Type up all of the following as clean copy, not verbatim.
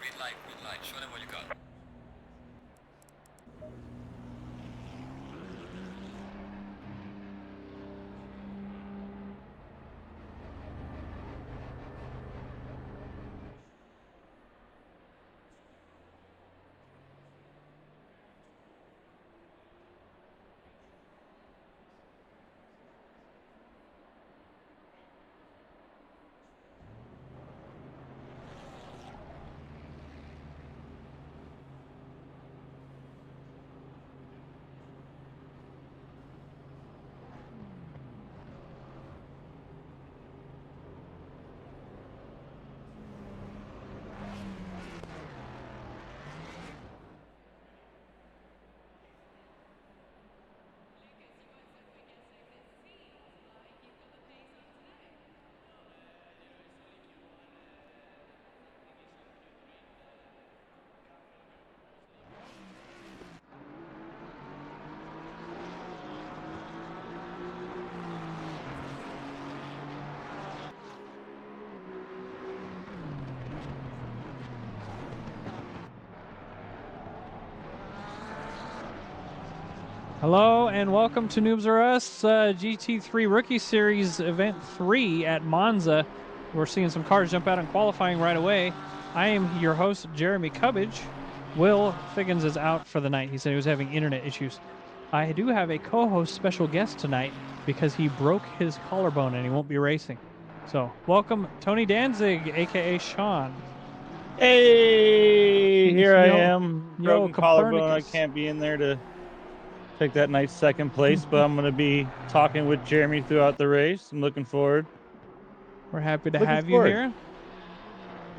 Green light, green light. Show them what you got. Hello and welcome to Noobs R Us GT3 Rookie Series Event 3 at Monza. We're seeing some cars jump out in qualifying right away. I am your host, Jeremy Cubbage. Will Figgins is out for the night. He said he was having internet issues. I do have a co-host special guest tonight because he broke his collarbone and he won't be racing. So welcome Tony Danzig, aka Sean. Hey, here I am. Broken collarbone. I Copernicus. can't be in there to take that nice second place, but I'm going to be talking with Jeremy throughout the race. I'm looking forward. We're happy to have you here.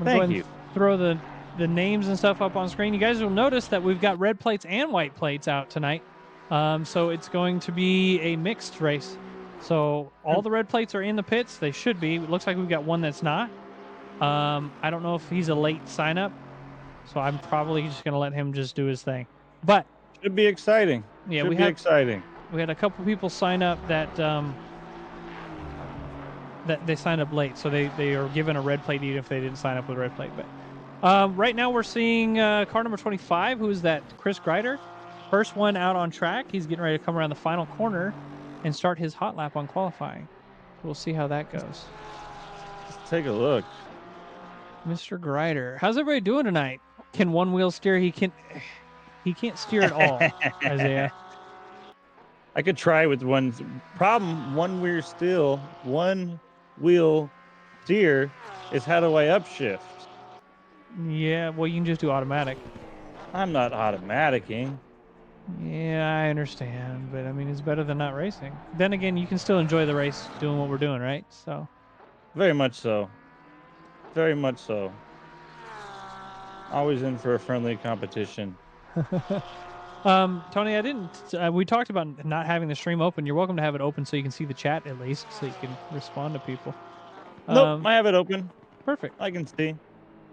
Thank you. Throw the names and stuff up on screen. You guys will notice that we've got red plates and white plates out tonight. So it's going to be a mixed race. So all the red plates are in the pits. They should be. It looks like we've got one that's not. I don't know if he's a late sign up. So I'm probably just going to let him just do his thing. But should be exciting. Yeah, should be exciting. We had a couple people sign up that that they signed up late, so they are given a red plate even if they didn't sign up with a red plate. But right now we're seeing car number 25, who is that? Chris Greider, first one out on track. He's getting ready to come around the final corner and start his hot lap on qualifying. We'll see how that goes. Let's take a look. Mr. Greider, how's everybody doing tonight? Can one wheel steer? He can't steer at all, Isaiah. I could try with one problem. One wheel steer is how do I upshift? Yeah, well, you can just do automatic. I'm not automaticing. Yeah, I understand, but I mean, it's better than not racing. Then again, you can still enjoy the race doing what we're doing, right? So. Very much so. Very much so. Always in for a friendly competition. Tony, I didn't. We talked about not having the stream open. You're welcome to have it open so you can see the chat at least, so you can respond to people. Nope, I have it open. Perfect. I can see.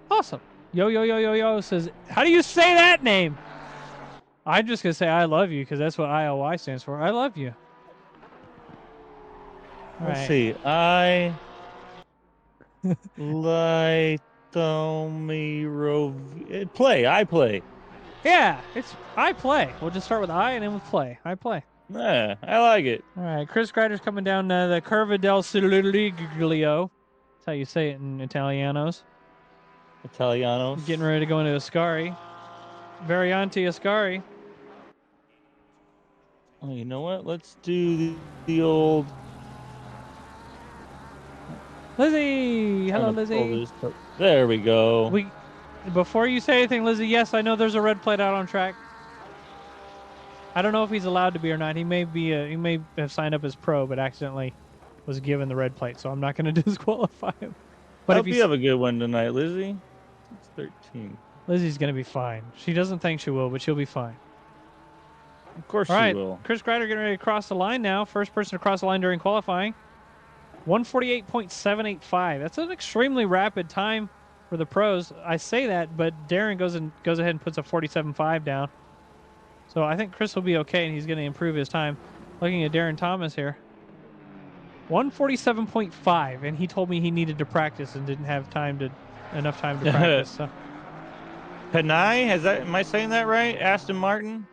Awesome. Yo says, how do you say that name? I'm just gonna say I love you because that's what ILY stands for. I love you. Let's see. I like play. I play. Yeah, it's I play. We'll just start with I and then with play. I play. Yeah, I like it. All right, Chris Greider's coming down the Curva del Siliglio. That's how you say it in Italianos. Getting ready to go into Ascari. Variante Ascari. Oh, you know what? Let's do the old... Lizzie! Hello, Lizzie. There we go. Before you say anything, Lizzie, yes, I know there's a red plate out on track. I don't know if he's allowed to be or not. He may have signed up as pro, but accidentally was given the red plate, so I'm not going to disqualify him. But I hope you have a good one tonight, Lizzie. It's 13. Lizzie's going to be fine. She doesn't think she will, but she'll be fine. Of course she will. Chris Greider getting ready to cross the line now. First person to cross the line during qualifying. 148.785. That's an extremely rapid time for the pros. I say that, but Darren goes ahead and puts a 47.5 down. So I think Chris will be okay, and he's going to improve his time. Looking at Darren Thomas here. 147.5, and he told me he needed to practice and didn't have enough time to practice. So Panay, am I saying that right? Aston Martin.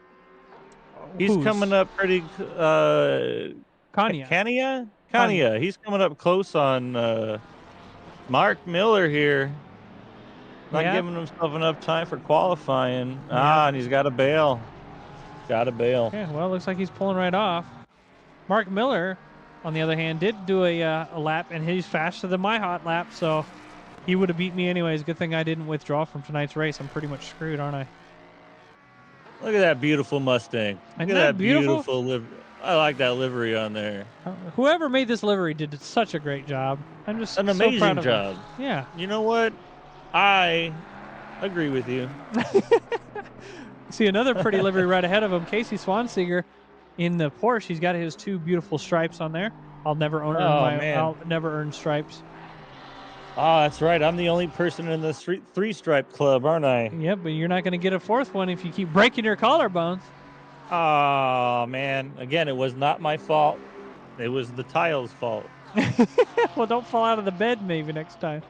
He's Who's? coming up pretty. Kanya. Kanya. He's coming up close on Mark Miller here. Not Yeah. giving himself enough time for qualifying. Yeah. And he's got to bail. Got to bail. Yeah, well, looks like he's pulling right off. Mark Miller, on the other hand, did do a lap, and he's faster than my hot lap, so he would have beat me anyways. Good thing I didn't withdraw from tonight's race. I'm pretty much screwed, aren't I? Look at that beautiful Mustang. Look Isn't at that that beautiful? beautiful livery. I like that livery on there. Whoever made this livery did such a great job. I'm just An so proud amazing of job. them. Yeah. You know what? I agree with you. See another pretty livery right ahead of him, Casey Swanseger in the Porsche. He's got his 2 beautiful stripes on there. I'll never I'll never earn stripes. Oh, that's right. I'm the only person in the 3-stripe club, aren't I? Yep, but you're not going to get a 4th one if you keep breaking your collarbones. Oh, man. Again, it was not my fault. It was the tile's fault. Well, don't fall out of the bed maybe next time.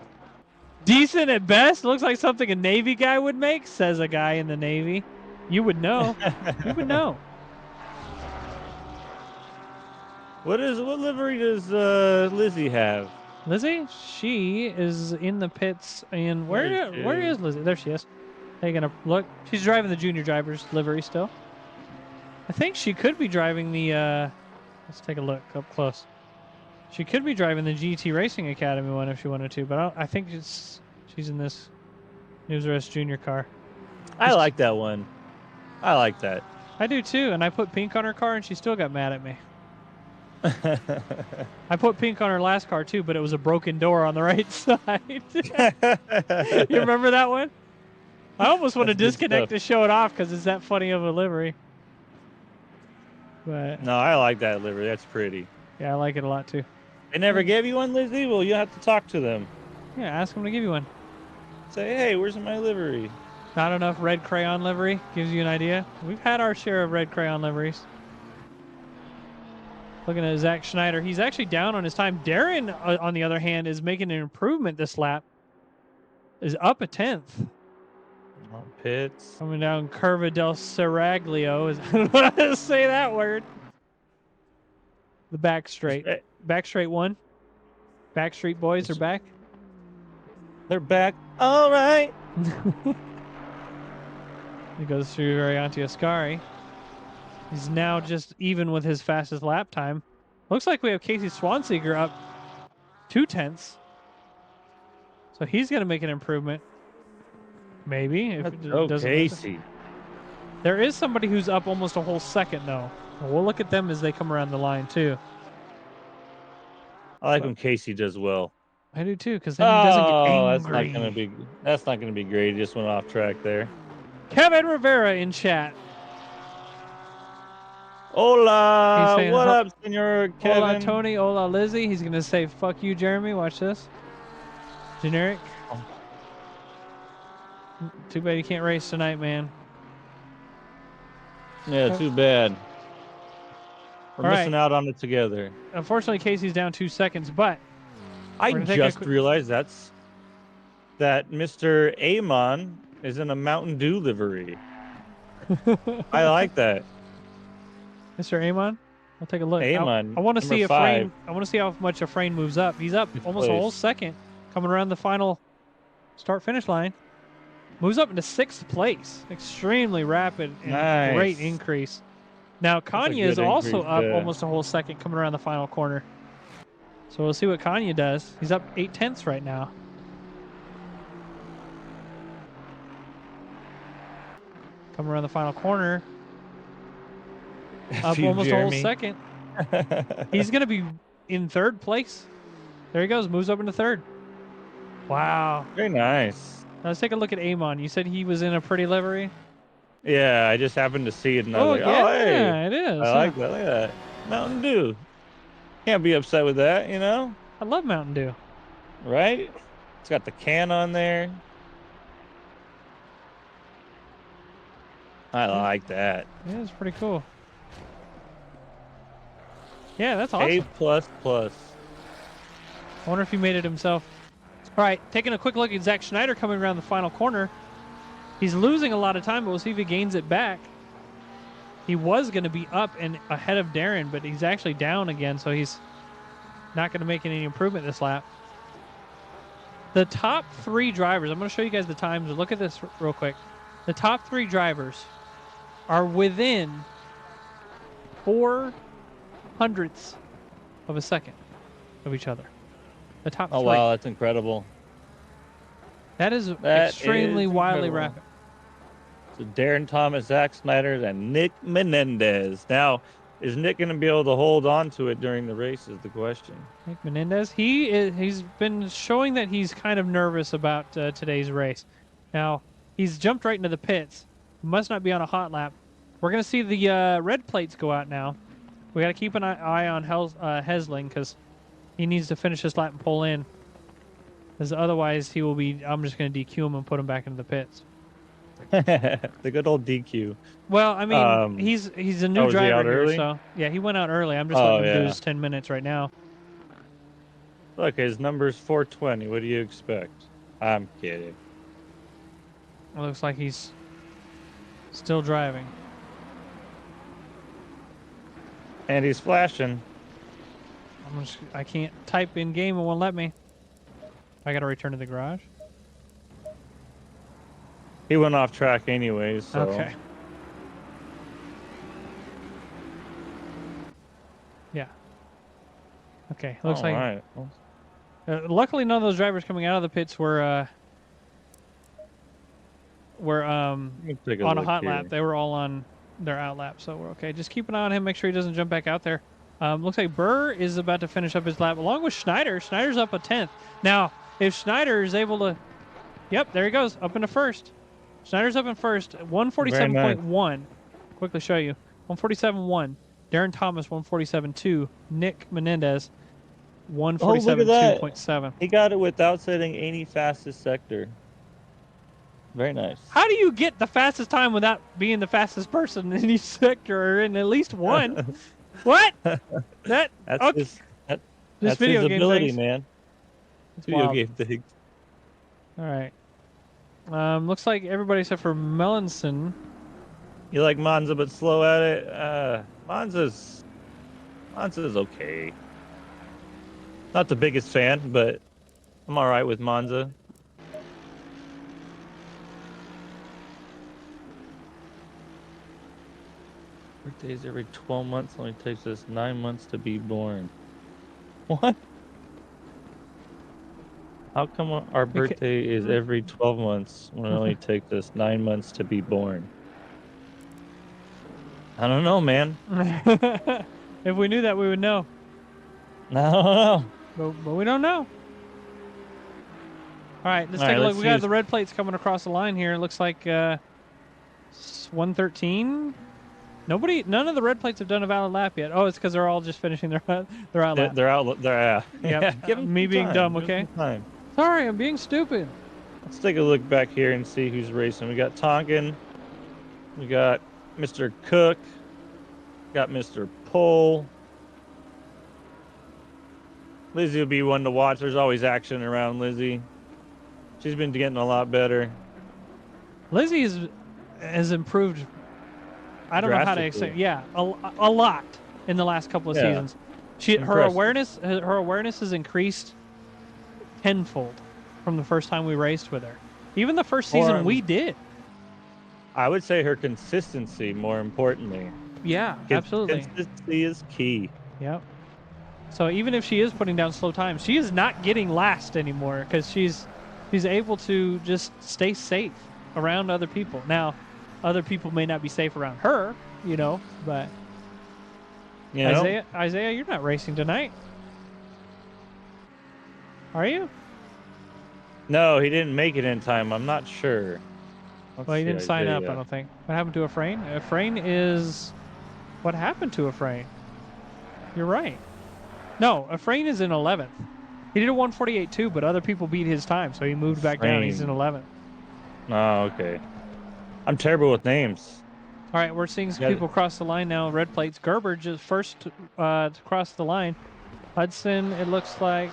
Decent at best. Looks like something a Navy guy would make, says a guy in the Navy. You would know. You would know. What livery does Lizzie have? Lizzie, she is in the pits. And where is Lizzie? There she is. Taking a look. She's driving the junior driver's livery still. I think she could be driving the. Let's take a look up close. She could be driving the GT Racing Academy one if she wanted to, but I think she's in this News R Us Junior car. I like that one. I like that. I do too, and I put pink on her car, and she still got mad at me. I put pink on her last car too, but it was a broken door on the right side. You remember that one? I almost want to disconnect to show it off because it's that funny of a livery. But no, I like that livery. That's pretty. Yeah, I like it a lot too. They never gave you one, Lizzie? Well, you have to talk to them. Yeah, ask them to give you one. Say, hey, where's my livery? Not enough red crayon livery gives you an idea. We've had our share of red crayon liveries. Looking at Zach Schneider, he's actually down on his time. Darren, on the other hand, is making an improvement this lap. Is up a 10th. Pits. Coming down Curva del Seraglio. I don't know how to say that word. The back straight. Back straight 1. Backstreet Boys are back. They're back. All right. He goes through Arianti Ascari. He's now just even with his fastest lap time. Looks like we have Casey Swanseger up 2/10. So he's going to make an improvement. Maybe. If it doesn't Casey. There is somebody who's up almost a whole second, though. We'll look at them as they come around the line, too. I like when Casey does well. I do, too, because then he doesn't get angry. That's not going to be great. He just went off track there. Kevin Rivera in chat. Hola, saying, what up, Senor Kevin? Hola, Tony. Hola, Lizzie. He's going to say, fuck you, Jeremy. Watch this. Generic. Oh. Too bad you can't race tonight, man. Yeah, too bad. We're missing out on it together. Unfortunately, Casey's down 2 seconds, but I just realized that Mr. Amon is in a Mountain Dew livery. I like that. Mr. Amon? I'll take a look. Amon. I want to see I want to see how much a frame moves up. He's up almost a whole second coming around the final start-finish line. Moves up into 6th place. Extremely rapid and great increase. Now, Kanye is also up almost a whole second coming around the final corner. So we'll see what Kanye does. He's up 8/10 right now. Coming around the final corner. Up almost a whole second. He's going to be in 3rd place. There he goes. Moves up into 3rd. Wow. Very nice. Now let's take a look at Amon. You said he was in a pretty livery? Yeah, I just happened to see it. And I was like, hey, it is. I like that. Look at that. Mountain Dew. Can't be upset with that, you know? I love Mountain Dew. Right? It's got the can on there. I like that. Yeah, it's pretty cool. Yeah, that's awesome. A++. I wonder if he made it himself. All right, taking a quick look at Zach Schneider coming around the final corner. He's losing a lot of time, but we'll see if he gains it back. He was going to be up and ahead of Darren, but he's actually down again, so he's not going to make any improvement this lap. The top 3 drivers, I'm going to show you guys the times. Look at this real quick. The top 3 drivers are within 0.04 of a second of each other. The top 3. Oh, wow, that's incredible. That is extremely wildly rapid. So Darren Thomas, Zach Snyder, and Nick Menendez. Now, is Nick going to be able to hold on to it during the race is the question. Nick Menendez, he's been showing that he's kind of nervous about today's race. Now, he's jumped right into the pits. He must not be on a hot lap. We're going to see the red plates go out now. We got to keep an eye on Hesling because he needs to finish this lap and pull in. Because otherwise, he will be. I'm just going to DQ him and put him back into the pits. The good old DQ. Well, I mean, he's a new driver here, early? so yeah, he went out early. I'm just letting him do his 10 minutes right now. Look, his number's 420. What do you expect? I'm kidding. It looks like he's still driving. And he's flashing. I can't type in game. It won't let me. I got to return to the garage. He went off track anyways, so. Okay. Yeah. Okay. Looks All like. right. Luckily, none of those drivers coming out of the pits were on a hot lap. They were all on their out lap, so we're okay. Just keep an eye on him. Make sure he doesn't jump back out there. Looks like Burr is about to finish up his lap along with Schneider. Schneider's up a 10th. Now, if Schneider is able to, yep, there he goes, up into first. Schneider's up in first, 147.1. Quickly show you, 147.1. Darren Thomas, 147.2. Nick Menendez, 147.2.7. He got it without setting any fastest sector. Very nice. How do you get the fastest time without being the fastest person in each sector or in at least one? What? That's okay. That's video his game ability, things. man. It's Video wild. game thing. All right. Looks like everybody except for Melanson. You like Monza, but slow at it. Monza's okay. Not the biggest fan, but I'm all right with Monza. Birthdays every 12 months. Only takes us 9 months to be born. What? How come our birthday is every 12 months when it only takes us 9 months to be born? I don't know, man. If we knew that, we would know. I don't know. But we don't know. All right, let's take a look. We got the red plates coming across the line here. It looks like 113. None of the red plates have done a valid lap yet. Oh, it's because they're all just finishing their out lap. They're out. They're Yep. Give them me being time. dumb. Give Okay. them time. Sorry, I'm being stupid. Let's take a look back here and see who's racing. We got Tonkin. We got Mr. Cook. Got Mr. Pole. Lizzie will be one to watch. There's always action around Lizzie. She's been getting a lot better. Lizzie has improved. I don't know how to say. Yeah, a lot in the last couple of seasons. Her awareness has increased tenfold from the first time we raced with her. Even the first season we did. I would say her consistency, more importantly. Yeah, absolutely. Consistency is key. Yep. So even if she is putting down slow times, she is not getting last anymore because she's able to just stay safe around other people. Now, other people may not be safe around her, but Isaiah, you're not racing tonight. Are you? No, he didn't make it in time. I'm not sure. Well, he didn't sign up, I don't think. What happened to Efrain? Efrain is... What happened to Efrain? You're right. No, Efrain is in 11th. He did a 148.2, but other people beat his time, so he moved back down. He's in 11th. Oh, okay. I'm terrible with names. All right, we're seeing some people cross the line now. Red plates. Gerber just first to cross the line. Hudson, it looks like...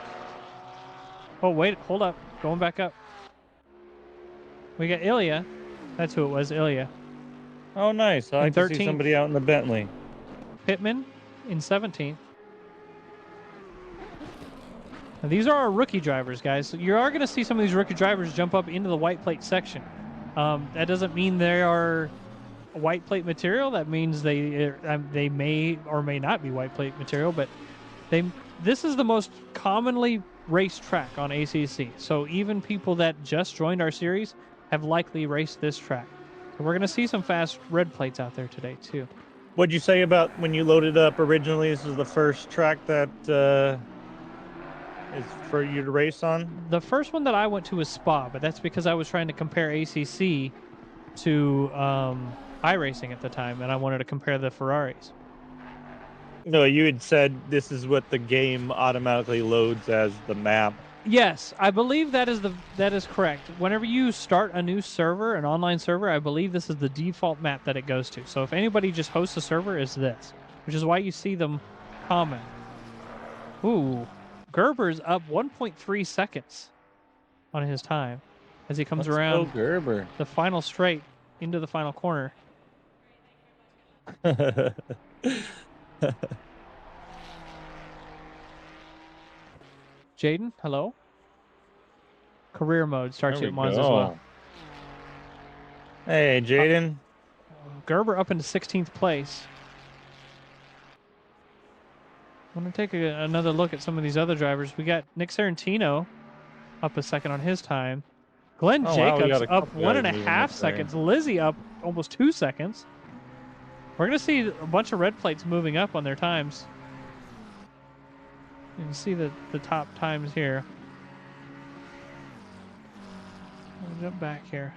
Oh, wait, hold up. Going back up. We got Ilya. That's who it was, Ilya. Oh, nice. I like to see 13th. somebody out in the Bentley. Pittman in 17th. Now, these are our rookie drivers, guys. So you are going to see some of these rookie drivers jump up into the white plate section. That doesn't mean they are white plate material. That means they may or may not be white plate material, but this is the most commonly raced track on ACC. So even people that just joined our series have likely raced this track. So we're going to see some fast red plates out there today too. What'd you say about when you loaded up originally? This is the first track that is for you to race on? The first one that I went to was Spa, but that's because I was trying to compare ACC to iRacing at the time, and I wanted to compare the Ferraris. No, you had said this is what the game automatically loads as the map. Yes, I believe that is correct. Whenever you start a new server, an online server, I believe this is the default map that it goes to. So if anybody just hosts a server, it's this, which is why you see them comment. Ooh, Gerber's up 1.3 seconds on his time as he comes around Gerber. the final straight into the final corner. Jaden, hello. Career mode starts you at Monza as well. Hey, Jaden. Gerber up into 16th place. I want to take another look at some of these other drivers. We got Nick Serentino up a second on his time. Glenn Jacobs up 1.5 seconds. Lizzie up almost 2 seconds. We're going to see a bunch of red plates moving up on their times. You can see the top times here. I'll jump back here.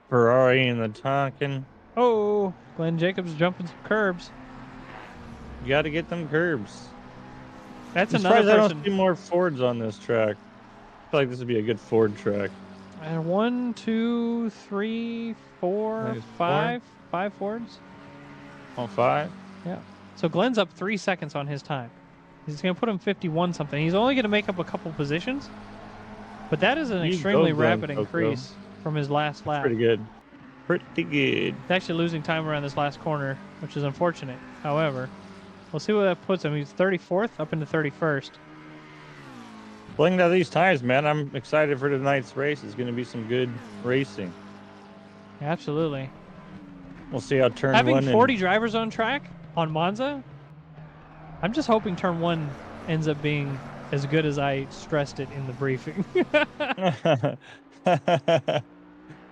Ferrari in the Tonkin. Oh, Glenn Jacobs jumping some curbs. You got to get them curbs. That's I'm another surprised person. I don't see more Fords on this track. I feel like this would be a good Ford track. And 1, 2, 3, 4, 5. 5 Fords. On 5? Yeah. So Glenn's up 3 seconds on his time. He's going to put him 51 something. He's only going to make up a couple positions, but that is an extremely rapid increase from his last lap. Pretty good. Pretty good. He's actually losing time around this last corner, which is unfortunate. However, we'll see what that puts him. He's 34th up into 31st. Looking at these times, man, I'm excited for tonight's race. It's going to be some good racing. Absolutely. We'll see how turn Having 1 40 drivers on track on Monza, I'm just hoping turn 1 ends up being as good as I stressed it in the briefing.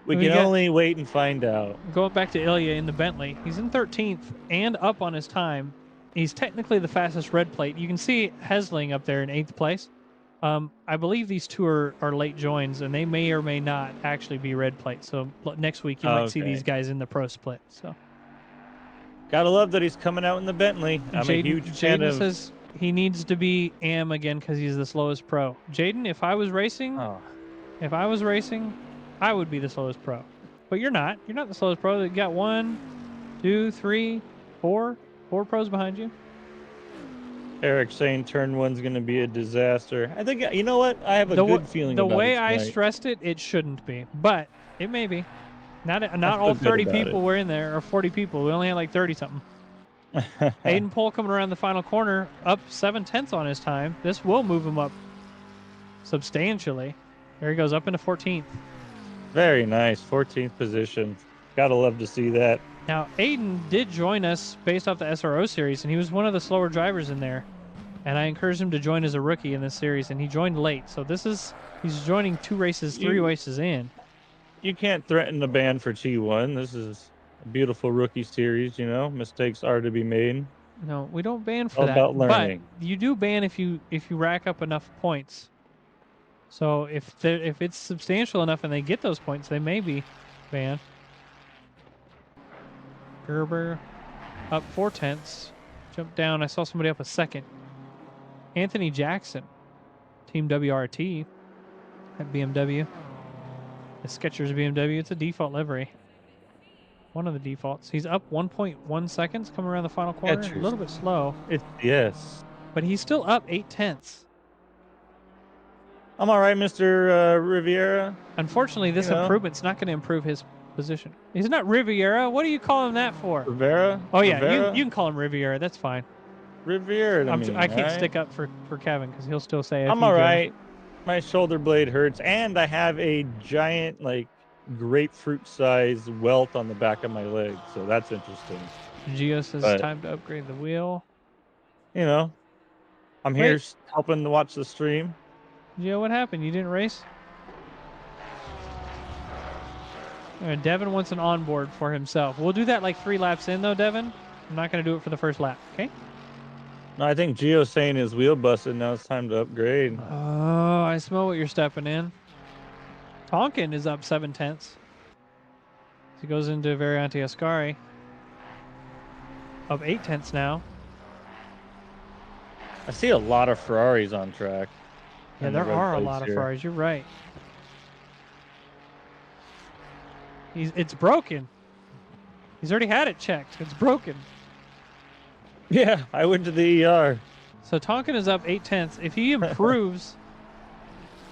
We can only wait and find out. Going back to Ilya in the Bentley, he's in 13th and up on his time. He's technically the fastest red plate. You can see Hesling up there in 8th place. I believe these two are late joins, and they may or may not actually be red plates. So next week you might see these guys in the pro split. So gotta love that he's coming out in the Bentley. I'm a huge fan of. Says he needs to be AM again because he's the slowest pro. Jaden, if I was racing, I would be the slowest pro. But you're not. You're not the slowest pro. You got 1, 2, 3, 4 pros behind you. Eric saying turn 1's going to be a disaster. I think, you know what? I have a good feeling about it. The way I stressed it, it shouldn't be. But it may be. Not all 30 people were in there, or 40 people. We only had like 30-something. Aiden Pohl coming around the final corner, up 7/10 on his time. This will move him up substantially. There he goes, up into 14th. Very nice. 14th position. Gotta love to see that. Now, Aiden did join us based off the SRO series, and he was one of the slower drivers in there. And I encouraged him to join as a rookie in this series, and he joined late. So he's joining 3 races in. You can't threaten the ban for T1. This is a beautiful rookie series, you know. Mistakes are to be made. No, we don't ban for that. About learning. But you do ban if you rack up enough points. So if it's substantial enough and they get those points, they may be banned. Gerber up 4/10. Jump down. I saw somebody up a second. Anthony Jackson, Team WRT at BMW. The Skechers BMW. It's a default livery. One of the defaults. He's up 1.1 seconds coming around the final corner. A little bit slow. Yes. But he's still up 8/10. I'm all right, Mr. Riviera. Unfortunately, this You know. improvement's not going to improve his position. He's not Riviera. What do you call him that for? Rivera? Oh yeah, you Rivera? can call him Riviera. That's fine. Riviera to me, I all can't right? stick up for Kevin because he'll still say I'm "fu all Jeremy." right. My shoulder blade hurts, and I have a giant, like, grapefruit size welt on the back of my leg, so that's interesting. Gio says But, time to upgrade the wheel. you know, I'm here Wait, helping to watch the stream. Gio, what happened? You didn't race? Devin wants an onboard for himself. We'll do that like 3 laps in, though, Devin. I'm not going to do it for the first lap, okay? No, I think Gio's saying his wheel busted. Now it's time to upgrade. Oh, I smell what you're stepping in. Tonkin is up 7/10. He goes into Variante Ascari. Up 8/10 now. I see a lot of Ferraris on track. Yeah, and the there red are a plates lot of here. Ferraris. You're right. It's broken. He's already had it checked. It's broken. Yeah, I went to the ER. So Tonkin is up 8/10. If he improves,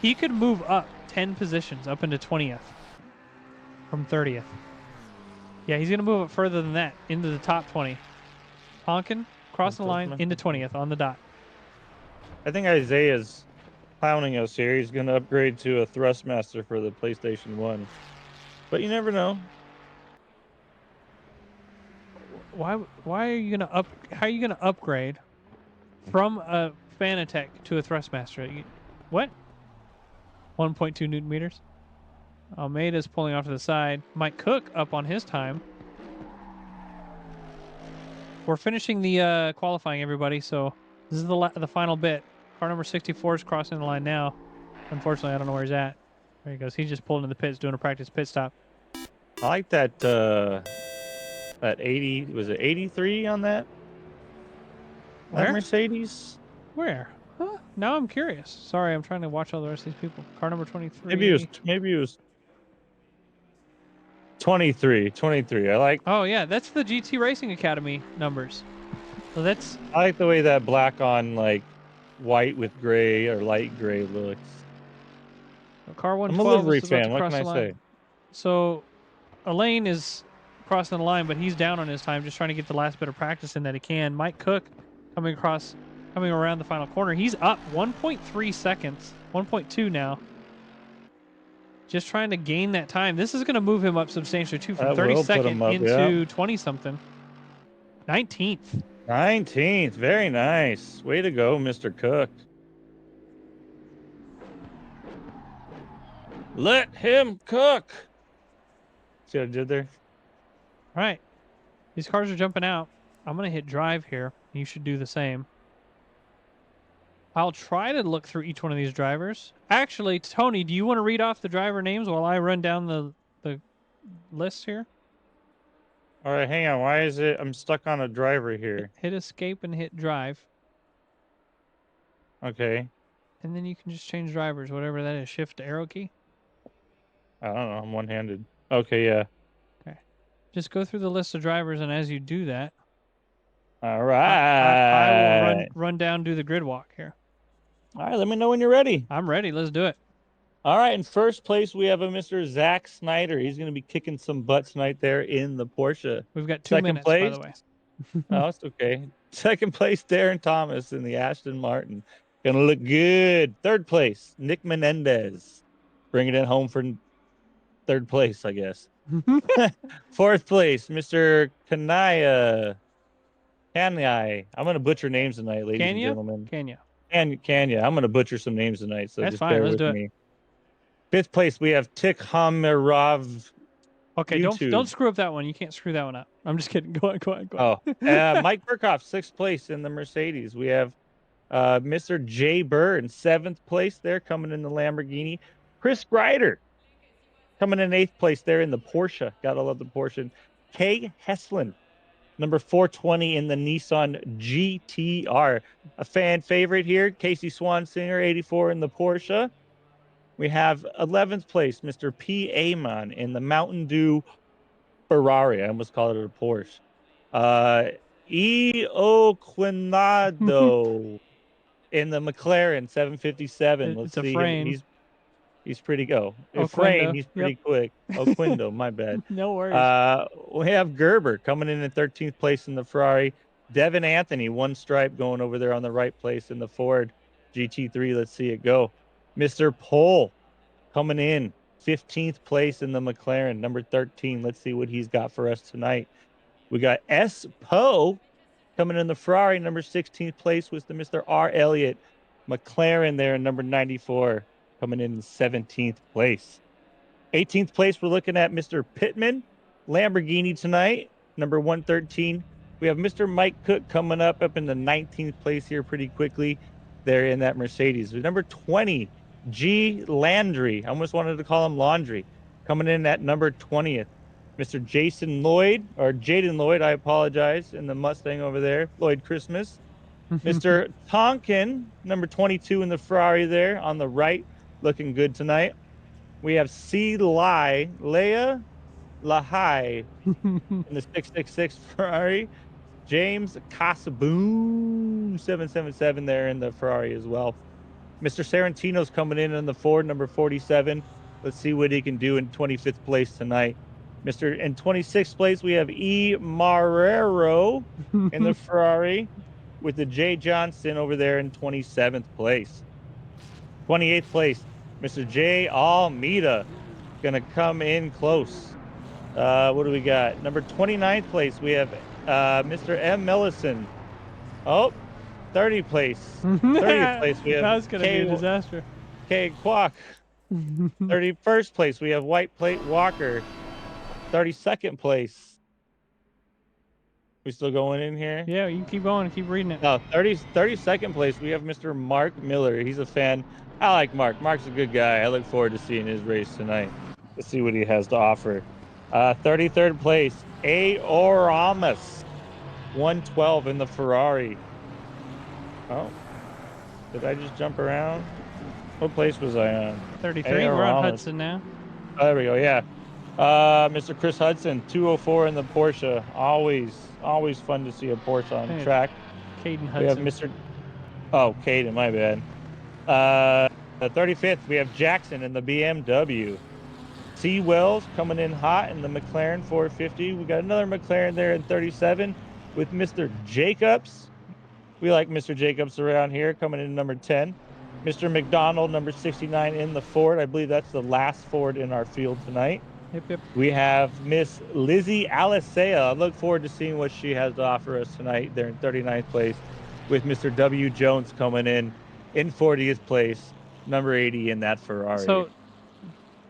he could move up 10 positions up into 20th from 30th. Yeah, he's going to move up further than that into the top 20. Tonkin crossing the line into 20th on the dot. I think Isaiah's clowning us here. He's going to upgrade to a Thrustmaster for the PlayStation 1. But you never know. Why are you going to how are you going to upgrade from a Fanatec to a Thrustmaster? What? 1.2 Newton meters. Almeida's pulling off to the side. Mike Cook up on his time. We're finishing the qualifying, everybody. So this is the final bit. Car number 64 is crossing the line now. Unfortunately, I don't know where he's at. There he goes. He just pulled into the pits doing a practice pit stop. I like that that 80, was it 83 on that? Where? That Mercedes? Where? Huh? Now I'm curious. Sorry, I'm trying to watch all the rest of these people. Car number 23. Maybe it was 23. I like Oh yeah, that's the GT Racing Academy numbers. So that's I like the way that black on like white with gray or light gray looks. car I'm a 112 livery is about to fan. What cross can I the line. say? So Elaine is crossing the line, but he's down on his time, just trying to get the last bit of practice in that he can. Mike Cook coming around the final corner. He's up 1.3 seconds, 1.2 now. Just trying to gain that time. This is going to move him up substantially too, from That will put 32nd him up, into 20-something. 19th. 19th. Very nice. Way to go, Mr. Cook. Let him cook. See what I did there? All right. These cars are jumping out. I'm going to hit drive here. You should do the same. I'll try to look through each one of these drivers. Actually, Tony, do you want to read off the driver names while I run down the list here? All right, hang on. Why is it I'm stuck on a driver here? Hit escape and hit drive. Okay. And then you can just change drivers, whatever that is. Shift arrow key. I don't know. I'm one-handed. Okay, yeah. Okay. Just go through the list of drivers, and as you do that, All I will right. run down, do the grid walk here. All right, let me know when you're ready. I'm ready. Let's do it. All right, in first place, we have a Mr. Zach Snyder. He's going to be kicking some butt tonight there in the Porsche. We've got 2 Second minutes, place, by the way. oh, it's okay. Second place, Darren Thomas in the Aston Martin. Going to look good. Third place, Nick Menendez. Bringing it home for third place, I guess. Fourth place, Mr. Kanaya. Kanye. I'm going to butcher names tonight, ladies and gentlemen. Kenya. Kanya. I'm going to butcher some names tonight, so That's just fine. bear Let's with do it. me. Fifth place, we have Tikhamirov. Okay, YouTube. don't screw up that one. You can't screw that one up. I'm just kidding. Go on. Oh, Mike Burkhoff, sixth place in the Mercedes. We have Mr. Jay Burr in seventh place there, coming in the Lamborghini. Chris Greider coming in eighth place there in the Porsche. Gotta love the Porsche. Kay Heslin, number 420 in the Nissan GTR. A fan favorite here, Casey Swansinger, 84 in the Porsche. We have 11th place, Mr. P. Amon in the Mountain Dew Ferrari. I almost called it a Porsche. E. Quinado in the McLaren 757. Let's It's a see him. frame. He's pretty go. Oh, Frame, Quindo. he's Yep. pretty quick. Oh, Quindo, my bad. No worries. We have Gerber coming in 13th place in the Ferrari. Devin Anthony, one stripe going over there on the right place in the Ford GT3. Let's see it go. Mr. Pole coming in 15th place in the McLaren, number 13. Let's see what he's got for us tonight. We got S. Poe coming in the Ferrari, number 16th place with the Mr. R. Elliott. McLaren there in number 94, coming in 17th place. 18th place, we're looking at Mr. Pittman, Lamborghini tonight, number 113. We have Mr. Mike Cook coming up in the 19th place here pretty quickly there in that Mercedes. Number 20, G. Landry. I almost wanted to call him Laundry. Coming in at number 20th. Mr. Jason Lloyd, or Jaden Lloyd, I apologize, in the Mustang over there. Lloyd Christmas. Mr. Tonkin, number 22 in the Ferrari there on the right, looking good tonight. We have Leia Lahai in the 666 Ferrari. James Casaboon 777 there in the Ferrari as well. Mr. Sarantino's coming in the Ford, number 47. Let's see what he can do in 25th place tonight. In 26th place, we have E. Marrero in the Ferrari with the J. Johnson over there in 27th place. 28th place, Mr. J. Almeida going to come in close. What do we got? Number 29th place, we have Mr. M. Millison. Oh, 30th place. 30th place, we have That was going to be a disaster. K. Kwok. 31st place, we have White Plate Walker. 32nd place. We still going in here? Yeah, you can keep going and keep reading it. No, 32nd place, we have Mr. Mark Miller. He's a fan. I like Mark. Mark's a good guy. I look forward to seeing his race tonight. Let's see what he has to offer. 33rd place, A. Oramus. 112 in the Ferrari. Oh, did I just jump around? What place was I on? 33. We're on Hudson now. Oh, there we go. Yeah. Mr. Chris Hudson, 204 in the Porsche. Always fun to see a Porsche on track. Caden Hudson. We have Mr. Oh, Caden, my bad. The 35th, we have Jackson in the BMW. C. Wells coming in hot in the McLaren 450. We got another McLaren there in 37 with Mr. Jacobs. We like Mr. Jacobs around here, coming in number 10. Mr. McDonald, number 69 in the Ford. I believe that's the last Ford in our field tonight. Yep. We have Miss Lizzie Alicea. I look forward to seeing what she has to offer us tonight there in 39th place with Mr. W. Jones coming in 40th place, number 80 in that Ferrari. So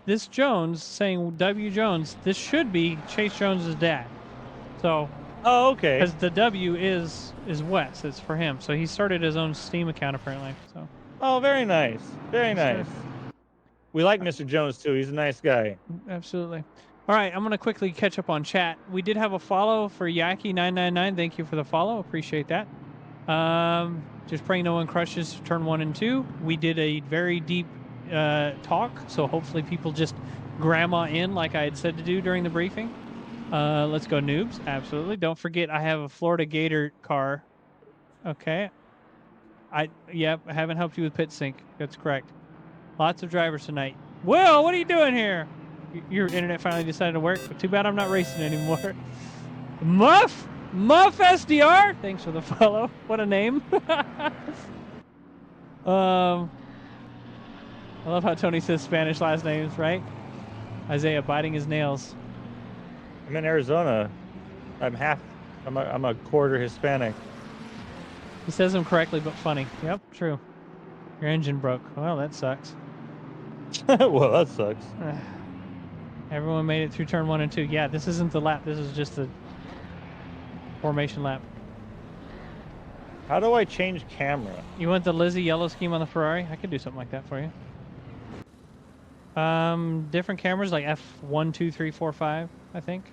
this Jones saying W. Jones, this should be Chase Jones's dad. So oh, okay. Because the W is Wes. It's for him. So he started his own Steam account apparently. So. Oh, very nice. Very nice. We like Mr. Jones too. He's a nice guy. Absolutely. All right, I'm going to quickly catch up on chat. We did have a follow for Yaki999. Thank you for the follow. Appreciate that. Just praying no one crushes turn 1 and 2. We did a very deep talk, so hopefully people just grandma in like I had said to do during the briefing. Let's go noobs. Absolutely. Don't forget I have a Florida Gator car. Okay. I haven't helped you with pit sync. That's correct. Lots of drivers tonight. Will, what are you doing here? Your internet finally decided to work, but too bad I'm not racing anymore. Muff SDR. Thanks for the follow. What a name. I love how Tony says Spanish last names, right? Isaiah biting his nails. I'm in Arizona. I'm a quarter Hispanic. He says them correctly, but funny. Yep, true. Your engine broke. Well, that sucks. Well, that sucks. Everyone made it through turn 1 and 2. Yeah, this isn't the lap. This is just the formation lap. How do I change camera? You want the Lizzie yellow scheme on the Ferrari? I could do something like that for you. Different cameras like F1, 2, 3, 4, 5, I think.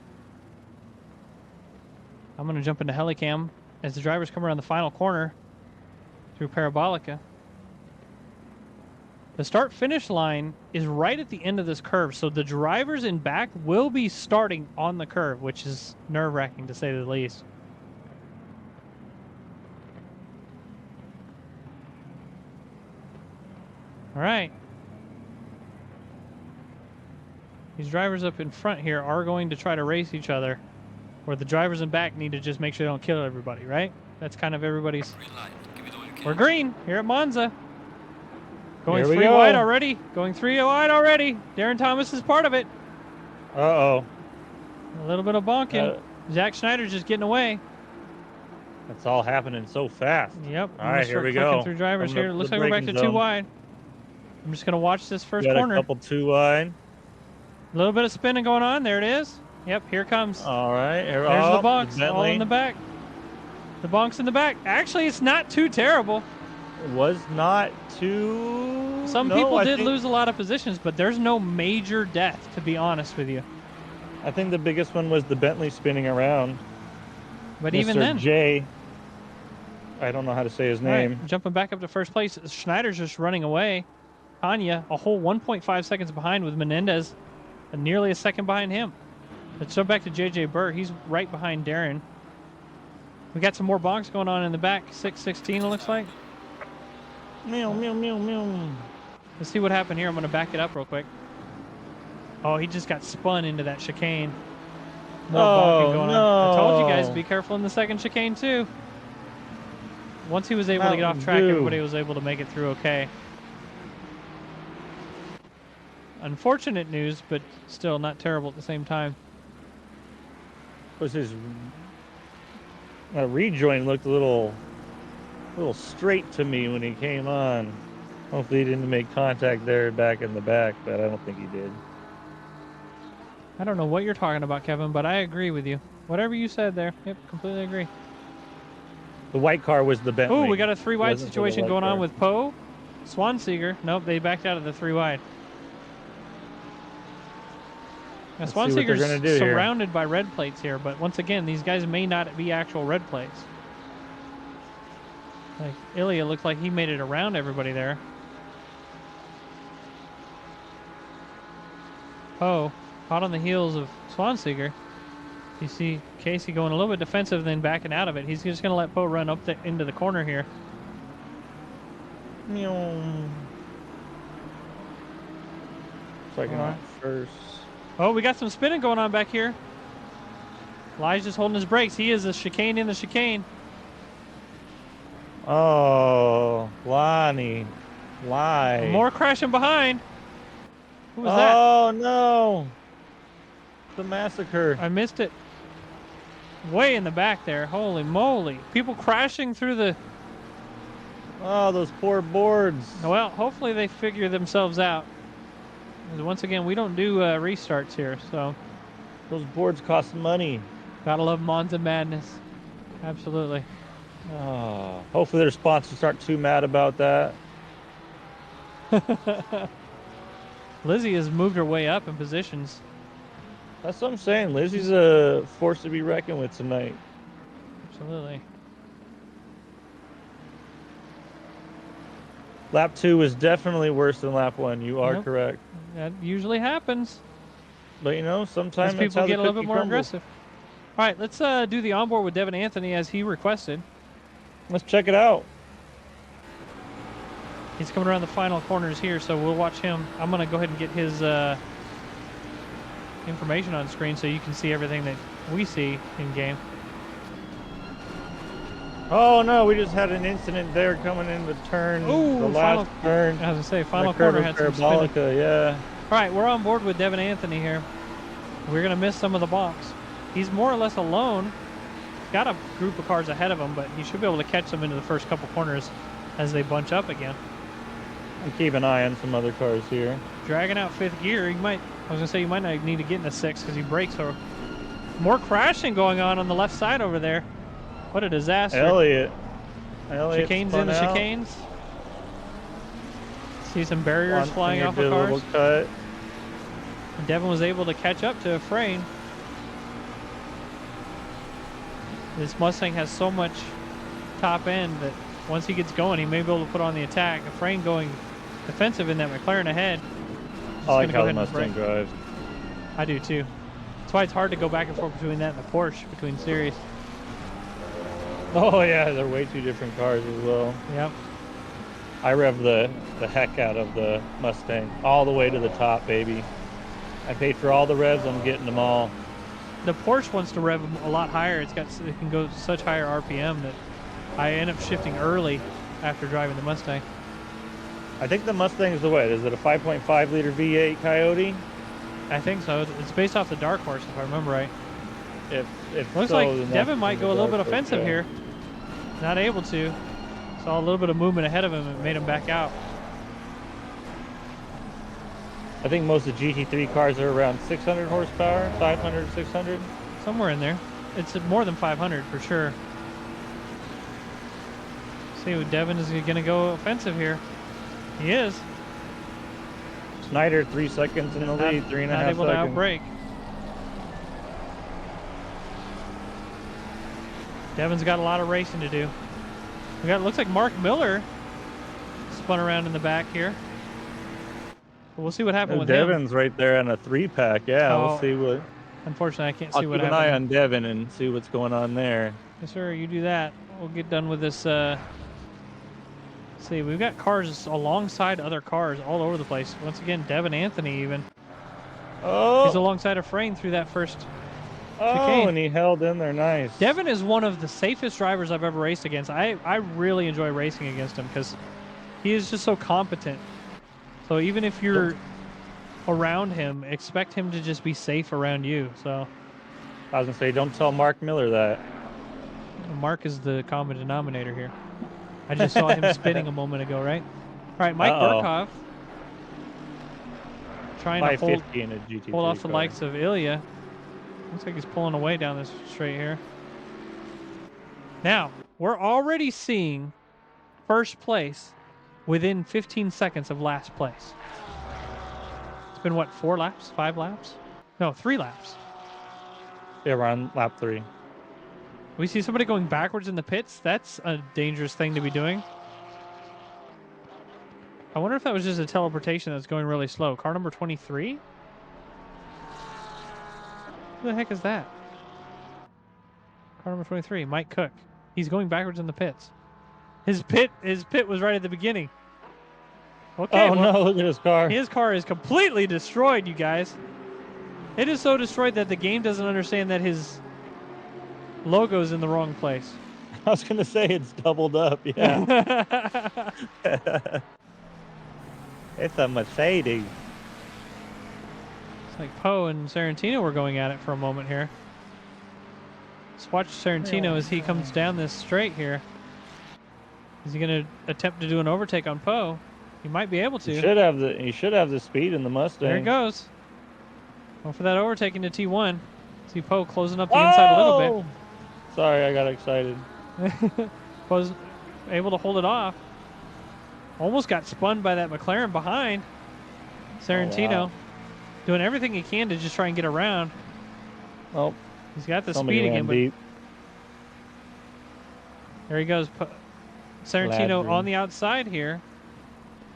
I'm going to jump into Helicam as the drivers come around the final corner through Parabolica. The start-finish line is right at the end of this curve, so the drivers in back will be starting on the curve, which is nerve-wracking to say the least. All right. These drivers up in front here are going to try to race each other, where the drivers in back need to just make sure they don't kill everybody, right? That's kind of everybody's. Green light. Give it all you can. We're green here at Monza. Going Here we 3 go. wide already. Going 3 wide already. Darren Thomas is part of it. Uh-oh. A little bit of bonking. Zach Schneider's just getting away. That's all happening so fast. Yep. All right, here we clicking go. through drivers Coming here. up Looks the like we're back to braking 2 zone. wide. I'm just going to watch this first Got corner. a couple 2 wide. A little bit of spinning going on. There it is. Yep, here it comes. All right. Here, There's oh, the bonks all Bentley. in the back. The bonks in the back. Actually, it's not too terrible. It was not too... Some no, people I did think- lose a lot of positions, but there's no major death, to be honest with you. I think the biggest one was the Bentley spinning around. But Mr. even then, J. I don't know how to say his all right, name. jumping back up to first place, Schneider's just running away. Tanya, a whole 1.5 seconds behind with Menendez, and nearly a second behind him. Let's jump back to JJ Burr. He's right behind Darren. We got some more bonks going on in the back. 6:16, it looks like. Meow, meow, meow, meow. Let's see what happened here. I'm going to back it up real quick. Oh, he just got spun into that chicane. More bonking going on. I told you guys, no. be careful in the second chicane, too. Once he was able to get off Mountain track, Dew. everybody was able to make it through okay. Unfortunate news, but still not terrible at the same time. Was his rejoin looked a little straight to me when he came on. Hopefully he didn't make contact there back in the back, but I don't think he did. I don't know what you're talking about, Kevin, but I agree with you. Whatever you said there. Yep, completely agree. The white car was the Bentley. Oh, we got a 3 wide Wasn't for the situation white going on car. with Poe. Swanseeger. Nope, they backed out of the 3 wide. Now, Let's see what they're Swanseeger's gonna do here. surrounded by red plates here, but once again, these guys may not be actual red plates. Like, Ilya looked like he made it around everybody there. Poe, hot on the heels of Swanseeger. You see Casey going a little bit defensive, then backing out of it. He's just going to let Poe run up into the corner here. Meow. Second All right. off first. Oh, we got some spinning going on back here. Elijah's holding his brakes. He is a chicane in the chicane. Oh, Lonnie. Lie. More crashing behind. Who was that? Oh, no. The massacre. I missed it. Way in the back there. Holy moly. People crashing through the... Oh, those poor boards. Well, hopefully they figure themselves out. 'Cause once again, we don't do restarts here, so Those boards cost money. gotta love Monza madness. Absolutely. Oh, hopefully their sponsors aren't too mad about that. Lizzie has moved her way up in positions. That's what I'm saying. Lizzie's a force to be reckoned with tonight. Absolutely. Lap 2 was definitely worse than lap 1. You are Yep. correct. That usually happens. But you know, As sometimes that's people how get the a little bit cookie more crumbles. aggressive. All right, let's do the onboard with Devin Anthony as he requested. Let's check it out. He's coming around the final corners here, so we'll watch him. I'm going to go ahead and get his information on screen so you can see everything that we see in game. Oh no, we just had an incident there coming in the turn. Ooh, the last turn. As I say, final The corner curve had of some spinning. Parabolica, yeah. All right, we're on board with Devin Anthony here. We're going to miss some of the blocks. He's more or less alone. Got a group of cars ahead of him, but he should be able to catch them into the first couple corners as they bunch up again. And keep an eye on some other cars here. Dragging out 5th gear. I was going to say you might not need to get into 6th because he brakes. Or more crashing going on the left side over there. What a disaster. Elliott Chicanes in the spun out. chicanes. See some barriers One flying finger off did of a little cars. cut. Devin was able to catch up to Efrain. This Mustang has so much top end that once he gets going, he may be able to put on the attack. Efrain going defensive in that McLaren ahead. Just I like gonna how go the ahead and Mustang brake. drives. I do too. That's why it's hard to go back and forth between that and the Porsche, between series. Oh yeah, they're way two different cars as well. Yep. I rev the heck out of the Mustang all the way to the top, baby. I paid for all the revs. I'm getting them all. The Porsche wants to rev a lot higher. It can go such higher RPM that I end up shifting early after driving the Mustang. I think the Mustang is the what? Is it a 5.5 liter V8 Coyote? I think so. It's based off the Dark Horse, if I remember right. If Looks so, like then Devin might go a little bit Dark Horse, offensive yeah. here. Not able to. Saw a little bit of movement ahead of him and made him back out. I think most of the GT3 cars are around 600 horsepower, 500, 600. Somewhere in there. It's more than 500 for sure. See what Devin is going to go offensive here. He is. Snyder 3 seconds in the lead, 3.5 Not able to seconds. outbrake. Devin's got a lot of racing to do. We got, looks like Mark Miller spun around in the back here. But we'll see what happens with him. Devin's right there on a 3-pack. Yeah, Oh, we'll see what. Unfortunately, I can't I'll see keep what an happens. eye on Devin and see what's going on there. Yes, sir. You do that. We'll get done with this. Let's see, we've got cars alongside other cars all over the place. Once again, Devin Anthony even. Oh, He's alongside a frame through that first oh, chicane. and he held in there nice. Devin is one of the safest drivers I've ever raced against. I really enjoy racing against him because he is just so competent. So even if you're around him, expect him to just be safe around you. So I was gonna say, don't tell Mark Miller that. Mark is the common denominator here. I just saw him spinning a moment ago, right? All right, Mike Burkhoff trying to hold 550 in a GT3 off the car. likes of Ilya. Looks like he's pulling away down this straight here. Now, we're already seeing first place within 15 seconds of last place. It's been, what, 4 laps? 5 laps? No, 3 laps. Yeah, we're on lap 3. We see somebody going backwards in the pits. That's a dangerous thing to be doing. I wonder if that was just a teleportation that's going really slow. Car number 23? Who the heck is that? Car number 23, Mike Cook. He's going backwards in the pits. His pit was right at the beginning. Okay. Oh well, no, look at his car. His car is completely destroyed, you guys. It is so destroyed that the game doesn't understand that his logo's in the wrong place. I was gonna say it's doubled up, yeah. It's a Mercedes. It's like Poe and Sarantino were going at it for a moment here. Let's watch Sarantino as he comes down this straight here. Is he going to attempt to do an overtake on Poe? He might be able to. He should have the speed in the Mustang. There it goes. Going for that overtake into T1. See Poe closing up the inside a little bit. Sorry, I got excited. Was able to hold it off. Almost got spun by that McLaren behind. Sarantino wow. doing everything he can to just try and get around. Oh, He's got the somebody speed ran again, but deep. there he goes. Sarantino Ladry. on the outside here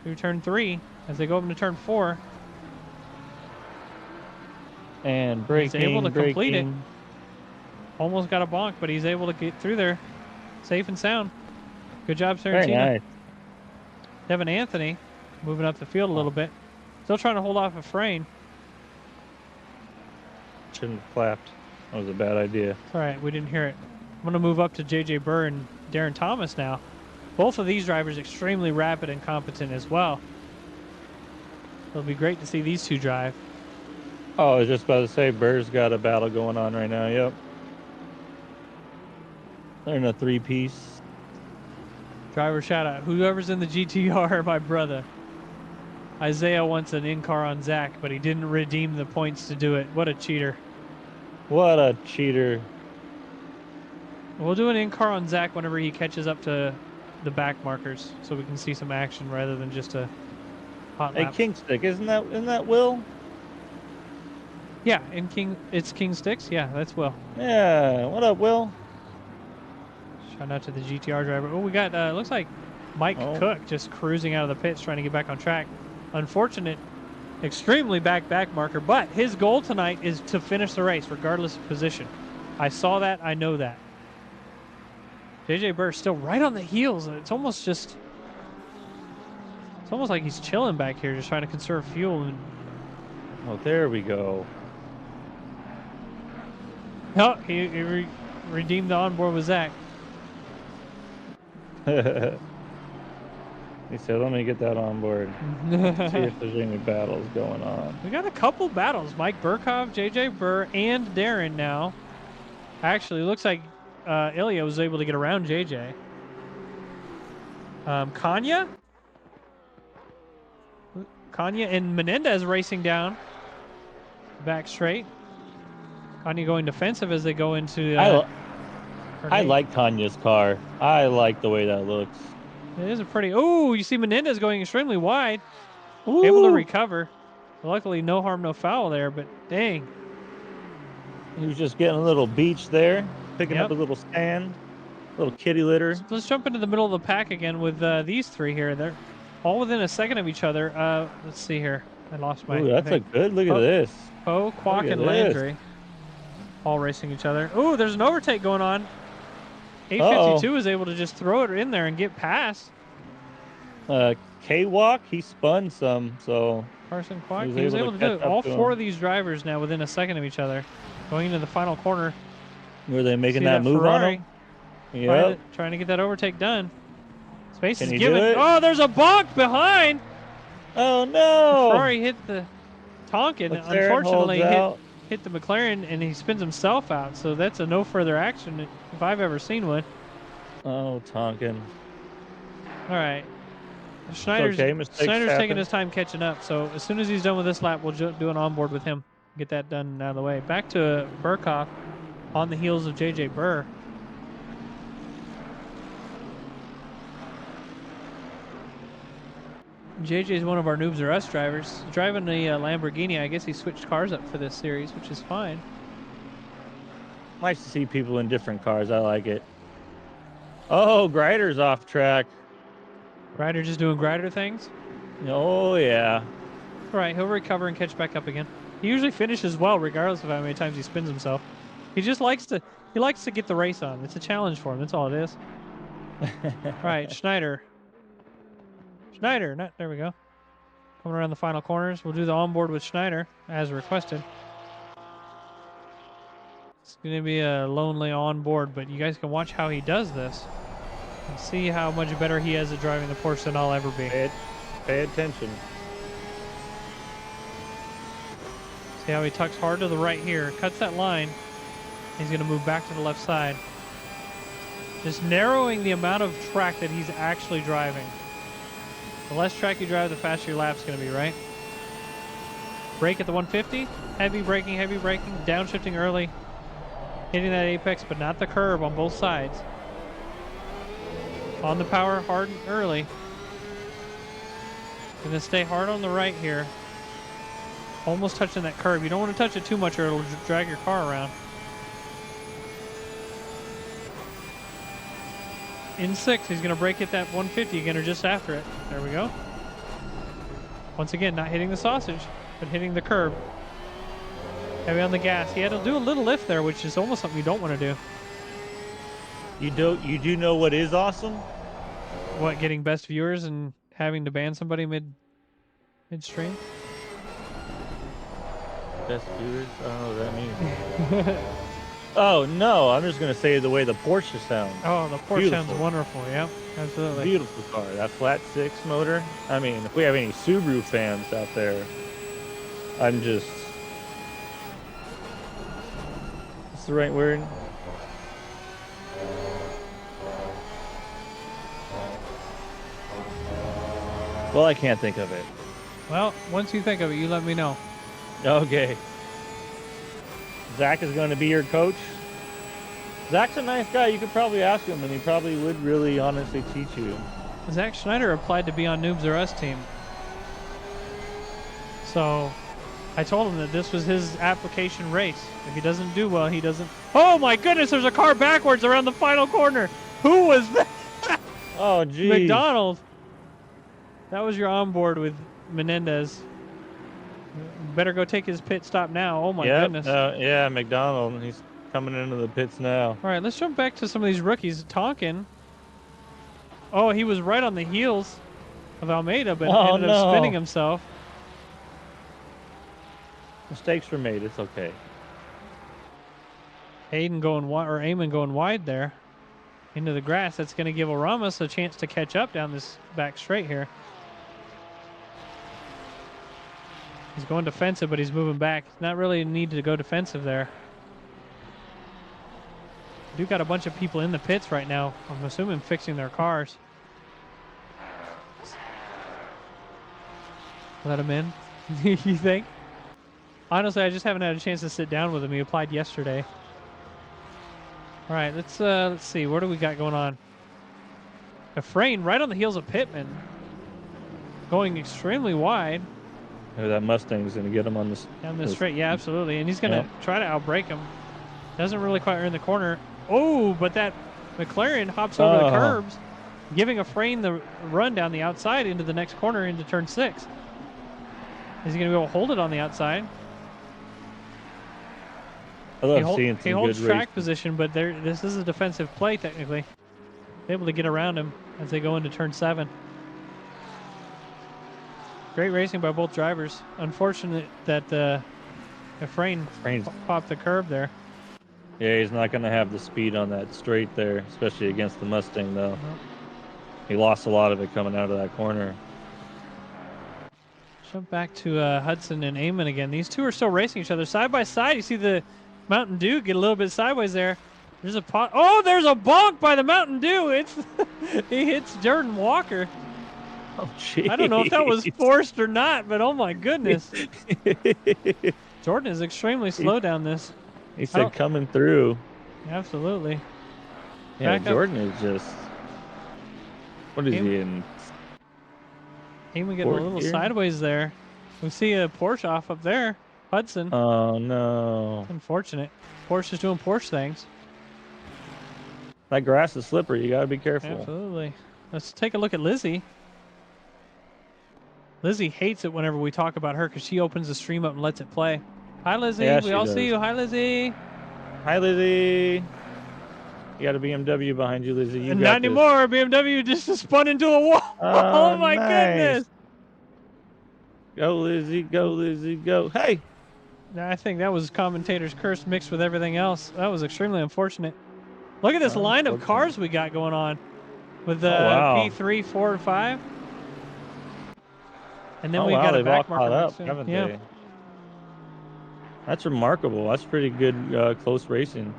through turn 3 as they go up into turn 4. And braking, He's able to complete it. braking. Almost got a bonk, but he's able to get through there safe and sound. Good job, Very Sarantino. nice. Devin Anthony moving up the field a little bit. Still trying to hold off a frame. Shouldn't have clapped. That was a bad idea. It's all right, we didn't hear it. I'm going to move up to J.J. Burr and Darren Thomas now. Both of these drivers extremely rapid and competent as well. It'll be great to see these two drive. Oh, I was just about to say, Burr's got a battle going on right now. Yep. They're in a 3-piece. Driver shout out. Whoever's in the GTR, my brother. Isaiah wants an in-car on Zach, but he didn't redeem the points to do it. What a cheater. What a cheater. We'll do an in-car on Zach whenever he catches up to the back markers so we can see some action rather than just a hot Hey, lap. King Stick, isn't that Will? Yeah, it's King Sticks. Yeah, that's Will. Yeah. What up, Will? Shout out to the GTR driver. Oh, we got, looks like Mike Cook just cruising out of the pits trying to get back on track. Unfortunate, extremely back marker, but his goal tonight is to finish the race regardless of position. I saw that. I know that. JJ Burr still right on the heels. It's almost just It's almost like he's chilling back here, just trying to conserve fuel. And Oh, there we go. oh, he redeemed the onboard with Zach. He said, "Let me get that on board. See if there's any battles going on." We got a couple battles. Mike Burkhoff, JJ Burr, and Darren now. Actually, looks like Ilya was able to get around JJ. Kanya and Menendez racing down. Back straight. Kanya going defensive as they go into... I like Kanye's car. I like the way that looks. It is a pretty... Oh, you see Menendez going extremely wide. Ooh. Able to recover. Luckily, no harm, no foul there, but dang. He was just getting a little beach there, picking up a little stand, little kitty litter. So let's jump into the middle of the pack again with these three here. They're all within a second of each other. Let's see here. I lost my... Ooh, that's a good... Look at this. Poe, Kwok, and Landry. All racing each other. Ooh, there's an overtake going on. 852 is able to just throw it in there and get past. K-Walk, he spun some, so... Carson Kwok, he was able to do it. All four of these drivers now within a second of each other. Going into the final corner. Were they making that move Ferrari on him? Yep. Trying to get that overtake done. Space Can is he given. do it? Oh, there's a bonk behind. Oh, no. Ferrari hit the Tonkin. Unfortunately, hit the McLaren, and he spins himself out. So that's a no further action if I've ever seen one. Oh, Tonkin. All right. Schneider's taking his time catching up. So as soon as he's done with this lap, we'll do an onboard with him. Get that done out of the way. Back to Burkhoff on the heels of JJ Burr. JJ is one of our Noobs R Us drivers. Driving the Lamborghini. I guess he switched cars up for this series, which is fine. Nice to see people in different cars. I like it. Oh, Grider's off track. Grider just doing Grider things? Oh, yeah. All right, he'll recover and catch back up again. He usually finishes well, regardless of how many times he spins himself. He just likes to get the race on. It's a challenge for him. That's all it is. All right, Schneider. There we go. Coming around the final corners. We'll do the onboard with Schneider, as requested. It's going to be a lonely onboard, but you guys can watch how he does this and see how much better he is at driving the Porsche than I'll ever be. Pay attention. See how he tucks hard to the right here, cuts that line. He's going to move back to the left side. Just narrowing the amount of track that he's actually driving. The less track you drive, the faster your lap's going to be, right? Brake at the 150. Heavy braking, downshifting early. Hitting that apex, but not the curb on both sides. On the power, hard and early. Gonna stay hard on the right here. Almost touching that curb. You don't want to touch it too much or it'll drag your car around. In 6, he's going to brake at that 150 again or just after it. There we go. Once again, not hitting the sausage, but hitting the curb. Heavy on the gas. He had to do a little lift there, which is almost something you don't want to do. You do know what is awesome? What, getting best viewers and having to ban somebody midstream? Best viewers? I don't know what that means. Oh, no. I'm just going to say the way the Porsche sounds. Oh, the Porsche sounds wonderful. Yeah, absolutely. Beautiful car. That flat 6 motor. I mean, if we have any Subaru fans out there, I'm just... What's the right word? Well, I can't think of it. Well, once you think of it, you let me know. Okay. Zach is going to be your coach. Zach's a nice guy. You could probably ask him, and he probably would really honestly teach you. Zach Schneider applied to be on Noobs R Us team. So I told him that this was his application race. If he doesn't do well, he doesn't... Oh my goodness, there's a car backwards around the final corner. Who was that? Oh, geez. McDonald. That was your onboard with Menendez. Better go take his pit stop now. Oh my goodness. Yeah, McDonald. He's coming into the pits now. All right, let's jump back to some of these rookies. Tonkin. Oh, he was right on the heels of Almeida, but Oh, ended up spinning no. himself. Mistakes were made. It's okay. Eamon going wide there into the grass. That's going to give Oramas a chance to catch up down this back straight here. He's going defensive, but he's moving back. Not really needed to go defensive there. We do got a bunch of people in the pits right now. I'm assuming fixing their cars. Let him in, you think? Honestly, I just haven't had a chance to sit down with him. He applied yesterday. All right, let's see. What do we got going on? Efrain right on the heels of Pittman. Going extremely wide. Oh, that Mustang's going to get him on this. Down this straight, yeah, absolutely. And he's going to try to outbrake him. Doesn't really quite earn the corner. Oh, but that McLaren hops over the curbs, giving Efrain the run down the outside into the next corner into turn 6. Is he going to be able to hold it on the outside? I love seeing some he holds good track racing. position, but this is a defensive play, technically. Able to get around him as they go into turn 7. Great racing by both drivers. Unfortunate that Efrain popped the curb there. Yeah, he's not going to have the speed on that straight there, especially against the Mustang, though. No. He lost a lot of it coming out of that corner. Jump back to Hudson and Eamon again. These two are still racing each other side by side. You see the Mountain Dew get a little bit sideways there. There's a pot. Oh, there's a bonk by the Mountain Dew. It's he hits Jordan Walker. Oh, jeez. I don't know if that was forced or not, but oh my goodness. Jordan is extremely slow down this. He said coming through. Absolutely. Yeah, Back Jordan is just. What is he in? Eamon getting a little sideways there. We see a Porsche off up there. Hudson. Oh, no. Unfortunate. Porsche is doing Porsche things. That grass is slippery. You got to be careful. Absolutely. Let's take a look at Lizzie. Lizzie hates it whenever we talk about her because she opens the stream up and lets it play. Hi, Lizzie. Yeah, we all see you. Hi, Lizzie. Hi, Lizzie. You got a BMW behind you, Lizzie. You Not anymore. BMW just spun into a wall. Oh, my goodness. Go, Lizzie. Go, Lizzie. Go. Hey. I think that was commentator's curse mixed with everything else. That was extremely unfortunate. Look at this line of cars we got going on with the P3, 4, and 5. And then we've got a back marker. Up, haven't they? That's remarkable. That's pretty good close racing.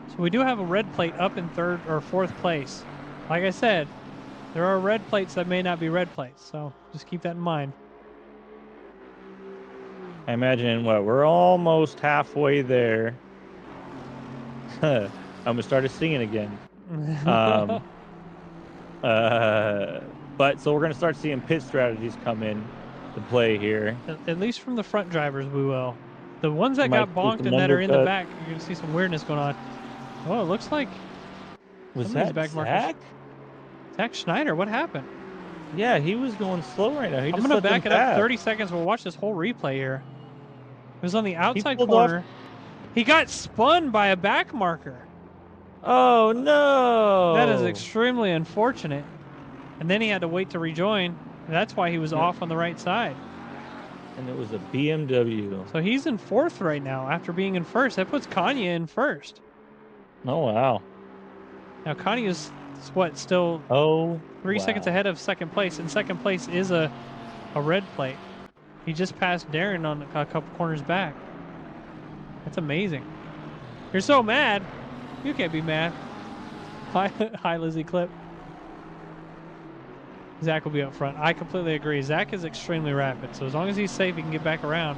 So we do have a red plate up in 3rd or 4th place. Like I said, there are red plates that may not be red plates, so just keep that in mind. I imagine we're almost halfway there. I almost started singing again. But so we're going to start seeing pit strategies come in to play here. At least from the front drivers, we will. The ones that got bonked and that are in the back, you're going to see some weirdness going on. Oh, it looks like... Was that Zach? Zach Schneider, what happened? Yeah, he was going slow right now. I'm going to back it up 30 seconds. We'll watch this whole replay here. It was on the outside corner. He got spun by a back marker. Oh, no. That is extremely unfortunate. And then he had to wait to rejoin. That's why he was off on the right side. And it was a BMW. So he's in 4th right now after being in 1st. That puts Kanye in 1st. Oh, wow. Now, Kanye is, what, still 3 seconds ahead of 2nd place. And 2nd place is a red plate. He just passed Darren on a couple corners back. That's amazing. You're so mad. You can't be mad. Hi, Lizzie Clip. Zach will be up front. I completely agree. Zach is extremely rapid, so as long as he's safe, he can get back around.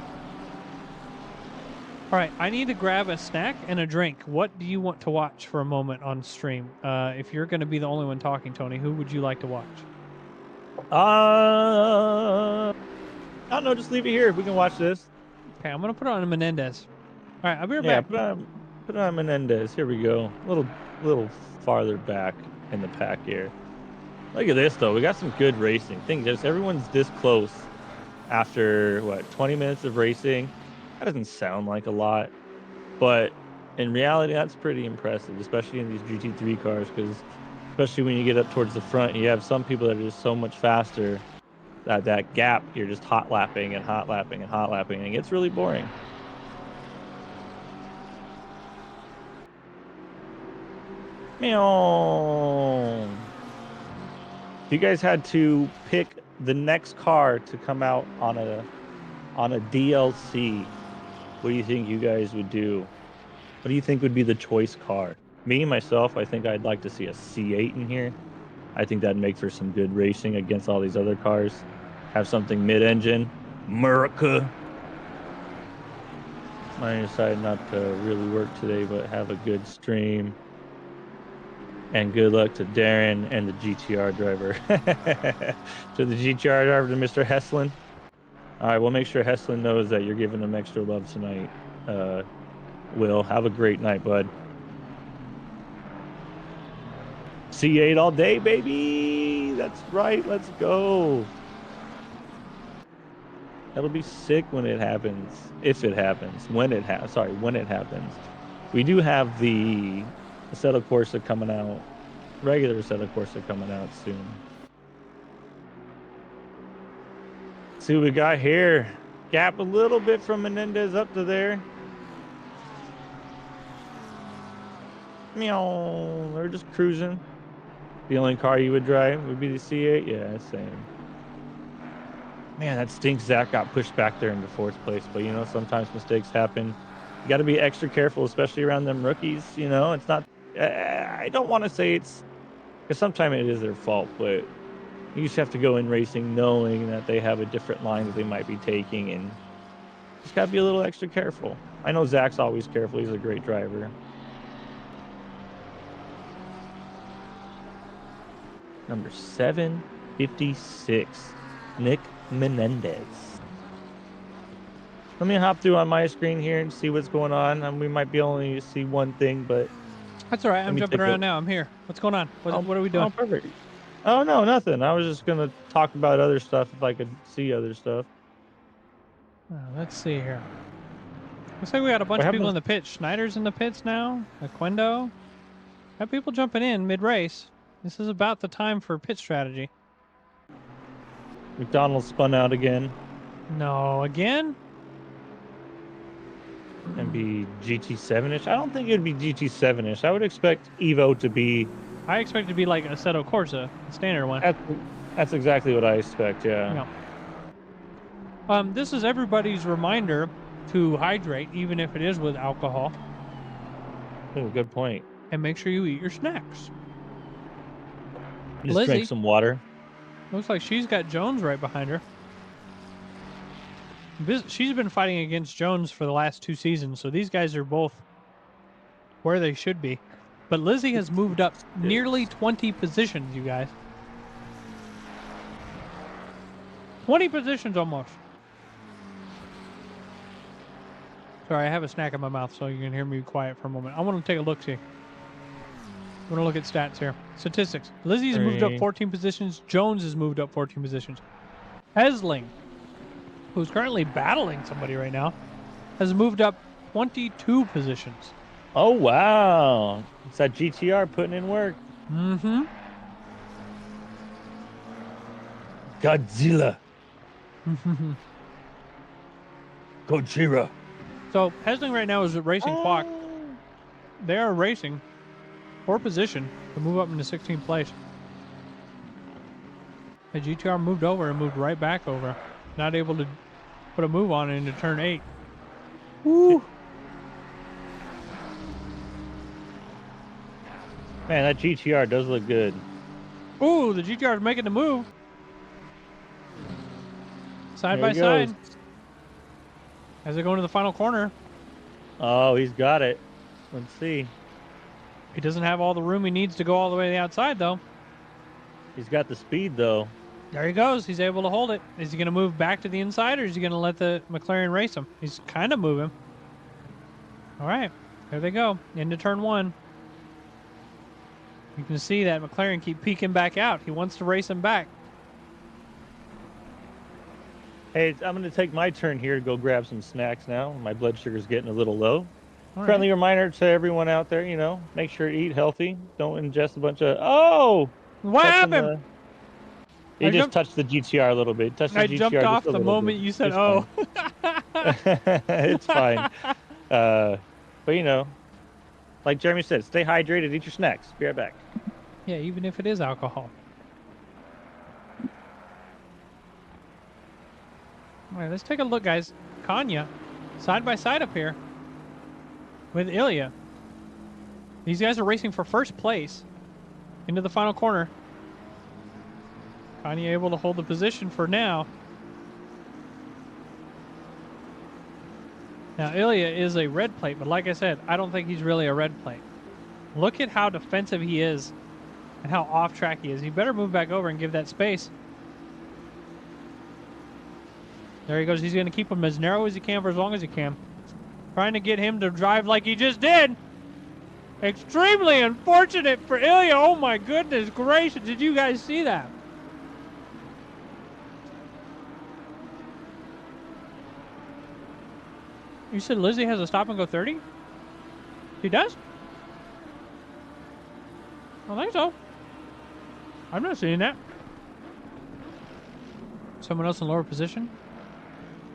All right, I need to grab a snack and a drink. What do you want to watch for a moment on stream? If you're going to be the only one talking, Tony, who would you like to watch? I don't know. Just leave it here. We can watch this. Okay, I'm going to put it on Menendez. All right, I'll be right back. Yeah, put it on Menendez. Here we go. A little farther back in the pack here. Look at this, though. We got some good racing. Everyone's this close after, 20 minutes of racing. That doesn't sound like a lot, but in reality, that's pretty impressive, especially in these GT3 cars, because especially when you get up towards the front. You have some people that are just so much faster that that gap, you're just hot lapping and hot lapping and hot lapping, and it gets really boring. Meow. If you guys had to pick the next car to come out on a DLC, what do you think you guys would do? What do you think would be the choice car? Me, myself, I think I'd like to see a C8 in here. I think that'd make for some good racing against all these other cars. Have something mid-engine. America. I decided not to really work today, but have a good stream. And good luck to Darren and the GTR driver. To the GTR driver, to Mr. Heslin. All right, we'll make sure Heslin knows that you're giving him extra love tonight. Will, have a great night, bud. C8 all day, baby. That's right. Let's go. That'll be sick when it happens. If it happens. When it happens. We do have the Assetto Corsa coming out. Regular Assetto Corsa coming out soon. Let's see what we got here. Gap a little bit from Menendez up to there. Meow. They're just cruising. The only car you would drive would be the C8? Yeah, same. Man, that stinks Zach got pushed back there into fourth place. But, you know, sometimes mistakes happen. You got to be extra careful, especially around them rookies. You know, it's not... I don't want to say it's... Because sometimes it is their fault, but you just have to go in racing knowing that they have a different line that they might be taking, and just got to be a little extra careful. I know Zach's always careful. He's a great driver. Number 756, Nick Menendez. Let me hop through on my screen here and see what's going on. We might be only to see one thing, but That's all right. I'm jumping around now. I'm here. What's going on? What are we doing? Oh, perfect. Oh, no, nothing. I was just going to talk about other stuff if I could see other stuff. Let's see here. Looks like we got a bunch of people in the pits. Schneider's in the pits now. Aquendo. Got people jumping in mid-race. This is about the time for pit strategy. McDonald's spun out again. No, again? And be GT7-ish? I don't think it would be GT7-ish. I would expect Evo to be... I expect it to be like a Assetto Corsa, the standard one. That's exactly what I expect, yeah. This is everybody's reminder to hydrate, even if it is with alcohol. Oh, good point. And make sure you eat your snacks. Just Lizzie, drink some water. Looks like she's got Jones right behind her. She's been fighting against Jones for the last 2 seasons, so these guys are both where they should be. But Lizzie has moved up nearly 20 positions, you guys. 20 positions almost. Sorry, I have a snack in my mouth, so you can hear me quiet for a moment. I want to take a look, see. I want to look at stats here. Statistics. Lizzie's moved up 14 positions. Jones has moved up 14 positions. Hesling, who's currently battling somebody right now, has moved up 22 positions. Oh, wow. It's that GTR putting in work. Mm-hmm. Godzilla. Gojira. So, Hesling right now is racing Quack. They are racing for position to move up into 16th place. The GTR moved over and moved right back over. Not able to put a move on it into turn 8. Woo! Man, that GTR does look good. Ooh, the GTR is making the move. Side by side. As they go into the final corner. Oh, he's got it. Let's see. He doesn't have all the room he needs to go all the way to the outside, though. He's got the speed, though. There he goes. He's able to hold it. Is he going to move back to the inside, or is he going to let the McLaren race him? He's kind of moving. All right. There they go. Into turn 1. You can see that McLaren keep peeking back out. He wants to race him back. Hey, I'm going to take my turn here to go grab some snacks now. My blood sugar's getting a little low. All right. Friendly reminder to everyone out there, you know, make sure to eat healthy. Don't ingest a bunch of What touching happened? the he just touched the GTR a little bit. Touched the I jumped GTR just off a the little bit. moment you said, It's "Oh." fine. It's fine. But you know, like Jeremy said, stay hydrated, eat your snacks. Be right back. Yeah, even if it is alcohol. All right, let's take a look, guys. Kanya, side by side up here with Ilya. These guys are racing for first place into the final corner. Kanya able to hold the position for now. Now, Ilya is a red plate, but like I said, I don't think he's really a red plate. Look at how defensive he is and how off track he is. He better move back over and give that space. There he goes. He's going to keep him as narrow as he can for as long as he can. Trying to get him to drive like he just did. Extremely unfortunate for Ilya. Oh my goodness gracious. Did you guys see that? You said Lizzie has a stop and go 30? She does? I think so. I'm not seeing that. Someone else in lower position?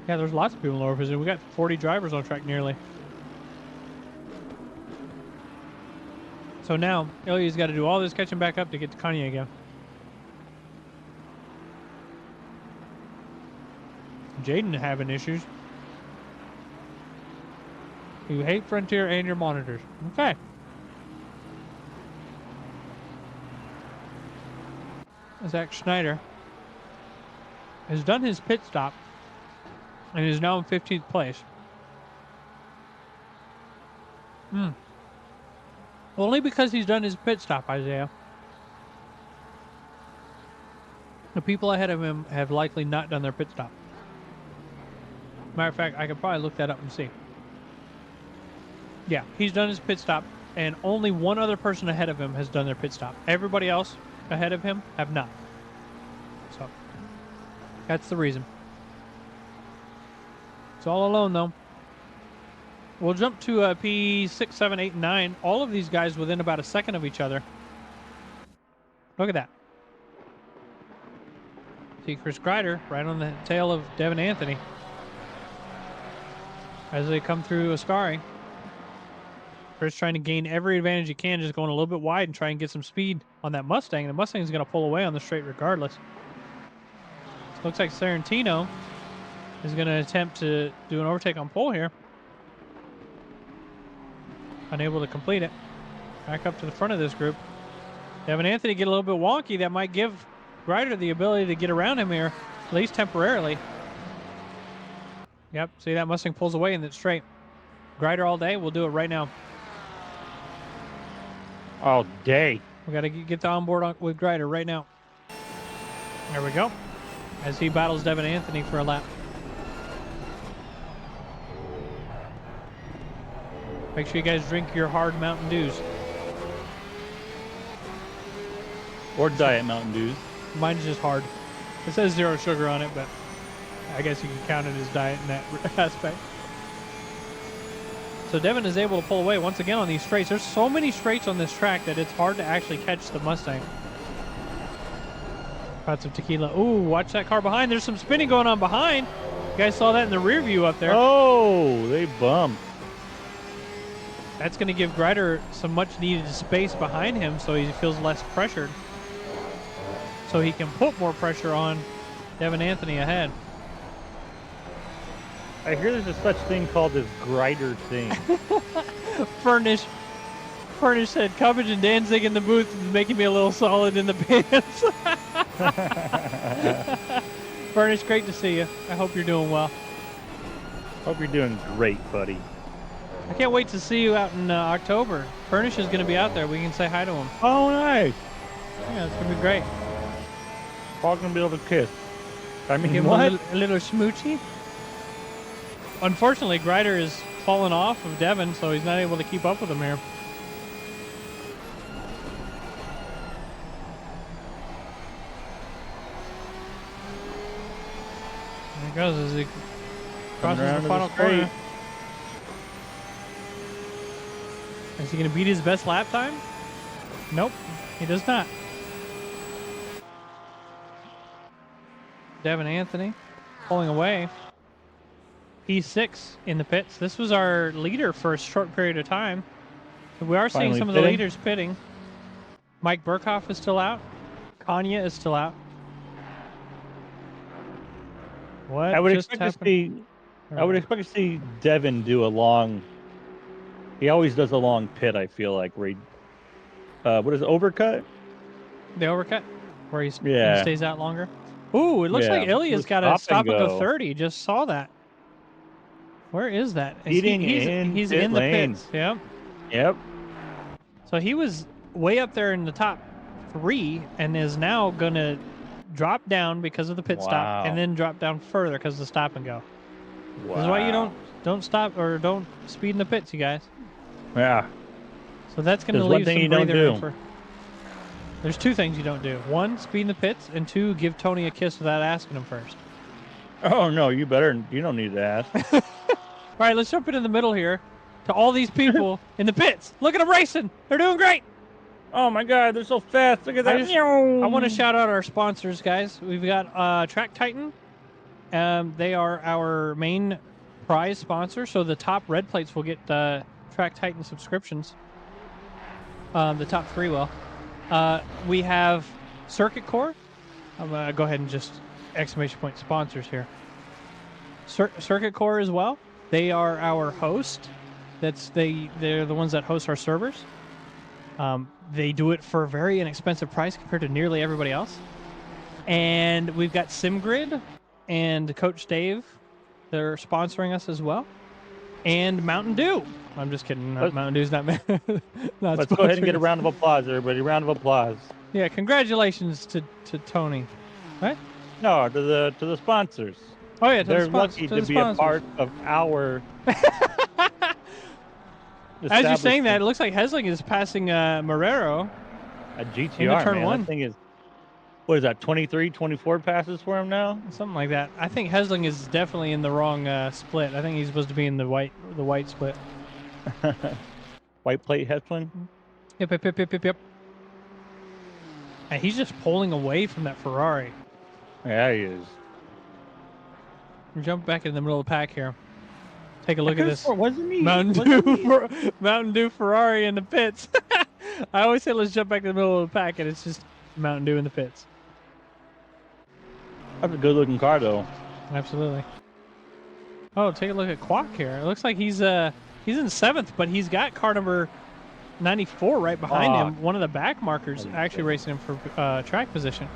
Yeah, there's lots of people in lower position. We got 40 drivers on track nearly. So now, Ilya's got to do all this catching back up to get to Kanye again. Jaden having issues. You hate Frontier and your monitors. Okay. Zach Schneider has done his pit stop and is now in 15th place. Only because he's done his pit stop, Isaiah. The people ahead of him have likely not done their pit stop. Matter of fact, I could probably look that up and see. Yeah, he's done his pit stop, and only one other person ahead of him has done their pit stop. Everybody else ahead of him have not. So, that's the reason. It's all alone, though. We'll jump to P6, 7, 8, and 9. All of these guys within about a second of each other. Look at that. See Chris Greider right on the tail of Devin Anthony as they come through Ascari. Chris trying to gain every advantage he can, just going a little bit wide and try and get some speed on that Mustang. The Mustang is going to pull away on the straight regardless. Looks like Sarantino is going to attempt to do an overtake on pole here. Unable to complete it. Back up to the front of this group. Devin Anthony get a little bit wonky. That might give Greider the ability to get around him here, at least temporarily. Yep, see that Mustang pulls away in that straight. Greider all day. We'll do it right now. All day. We got to get the onboard with Greider right now. There we go. As he battles Devin Anthony for a lap. Make sure you guys drink your hard Mountain Dews. Or Diet Mountain Dews. Mine's just hard. It says 0 sugar on it, but I guess you can count it as diet in that aspect. So Devin is able to pull away once again on these straights. There's so many straights on this track that it's hard to actually catch the Mustang. Pots of tequila. Ooh, watch that car behind. There's some spinning going on behind. You guys saw that in the rear view up there. Oh, they bumped. That's going to give Greider some much needed space behind him so he feels less pressured. So he can put more pressure on Devin Anthony ahead. I hear there's a such thing called this Greider thing. Furnish said, Cubbage and Danzig in the booth is making me a little solid in the pants. Furnish, great to see you. I hope you're doing well. Hope you're doing great, buddy. I can't wait to see you out in October. Furnish is going to be out there. We can say hi to him. Oh, nice. Yeah, it's going to be great. All gonna be able to kiss. I mean, Give him what? a little smoochy. Unfortunately, Greider is falling off of Devin, so he's not able to keep up with him here. There he goes as he crosses the final corner. Is he going to beat his best lap time? Nope, he does not. Devin Anthony pulling away. P6 in the pits. This was our leader for a short period of time. We are seeing some of the leaders pitting. Mike Burkhoff is still out. Kanya is still out. What I would just expect happened? to see Devin do a long. He always does a long pit. I feel like where he, what is it, overcut? The overcut, where he Yeah. stays out longer. Ooh, it looks like Ilya's got a stop and go 30. Just saw that. Where is that? He's in the pits. Yep. Yep. So he was way up there in the top 3 and is now gonna drop down because of the pit stop and then drop down further because of the stop and go. Wow. This is why you don't stop or don't speed in the pits, you guys. Yeah. So that's gonna leave some breather room for. There's 2 things you don't do. 1, speed in the pits, and 2, give Tony a kiss without asking him first. Oh no, you don't need to ask. All right, let's jump into the middle here to all these people in the pits. Look at them racing. They're doing great. Oh my God, they're so fast. Look at that. I want to shout out our sponsors, guys. We've got Track Titan. They are our main prize sponsor. So the top red plates will get Track Titan subscriptions. The top 3 will. We have Circuit Core. I'm going to go ahead and just exclamation point sponsors here. Circuit Core as well. They are our host. They're the ones that host our servers. They do it for a very inexpensive price compared to nearly everybody else. And we've got SimGrid and Coach Dave. They're sponsoring us as well. And Mountain Dew. I'm just kidding. Mountain Dew's not. Let's go ahead and get a round of applause, everybody. Round of applause. Yeah, congratulations to Tony. What? No, to the sponsors. Oh yeah, they're lucky to be a part of our. As you're saying that, it looks like Hesling is passing Marrero. A GTR, turn man. 1. That thing is. What is that? 23, 24 passes for him now. Something like that. I think Hesling is definitely in the wrong split. I think he's supposed to be in the white split. White plate Hesling. Yep. And he's just pulling away from that Ferrari. Yeah, he is. Jump back in the middle of the pack here. Take a look at this. Wasn't he? Mountain Dew Ferrari in the pits. I always say let's jump back in the middle of the pack, and it's just Mountain Dew in the pits. That's a good-looking car, though. Absolutely. Oh, take a look at Quack here. It looks like he's in 7th, but he's got car number 94 right behind him. One of the back markers actually racing him for track position.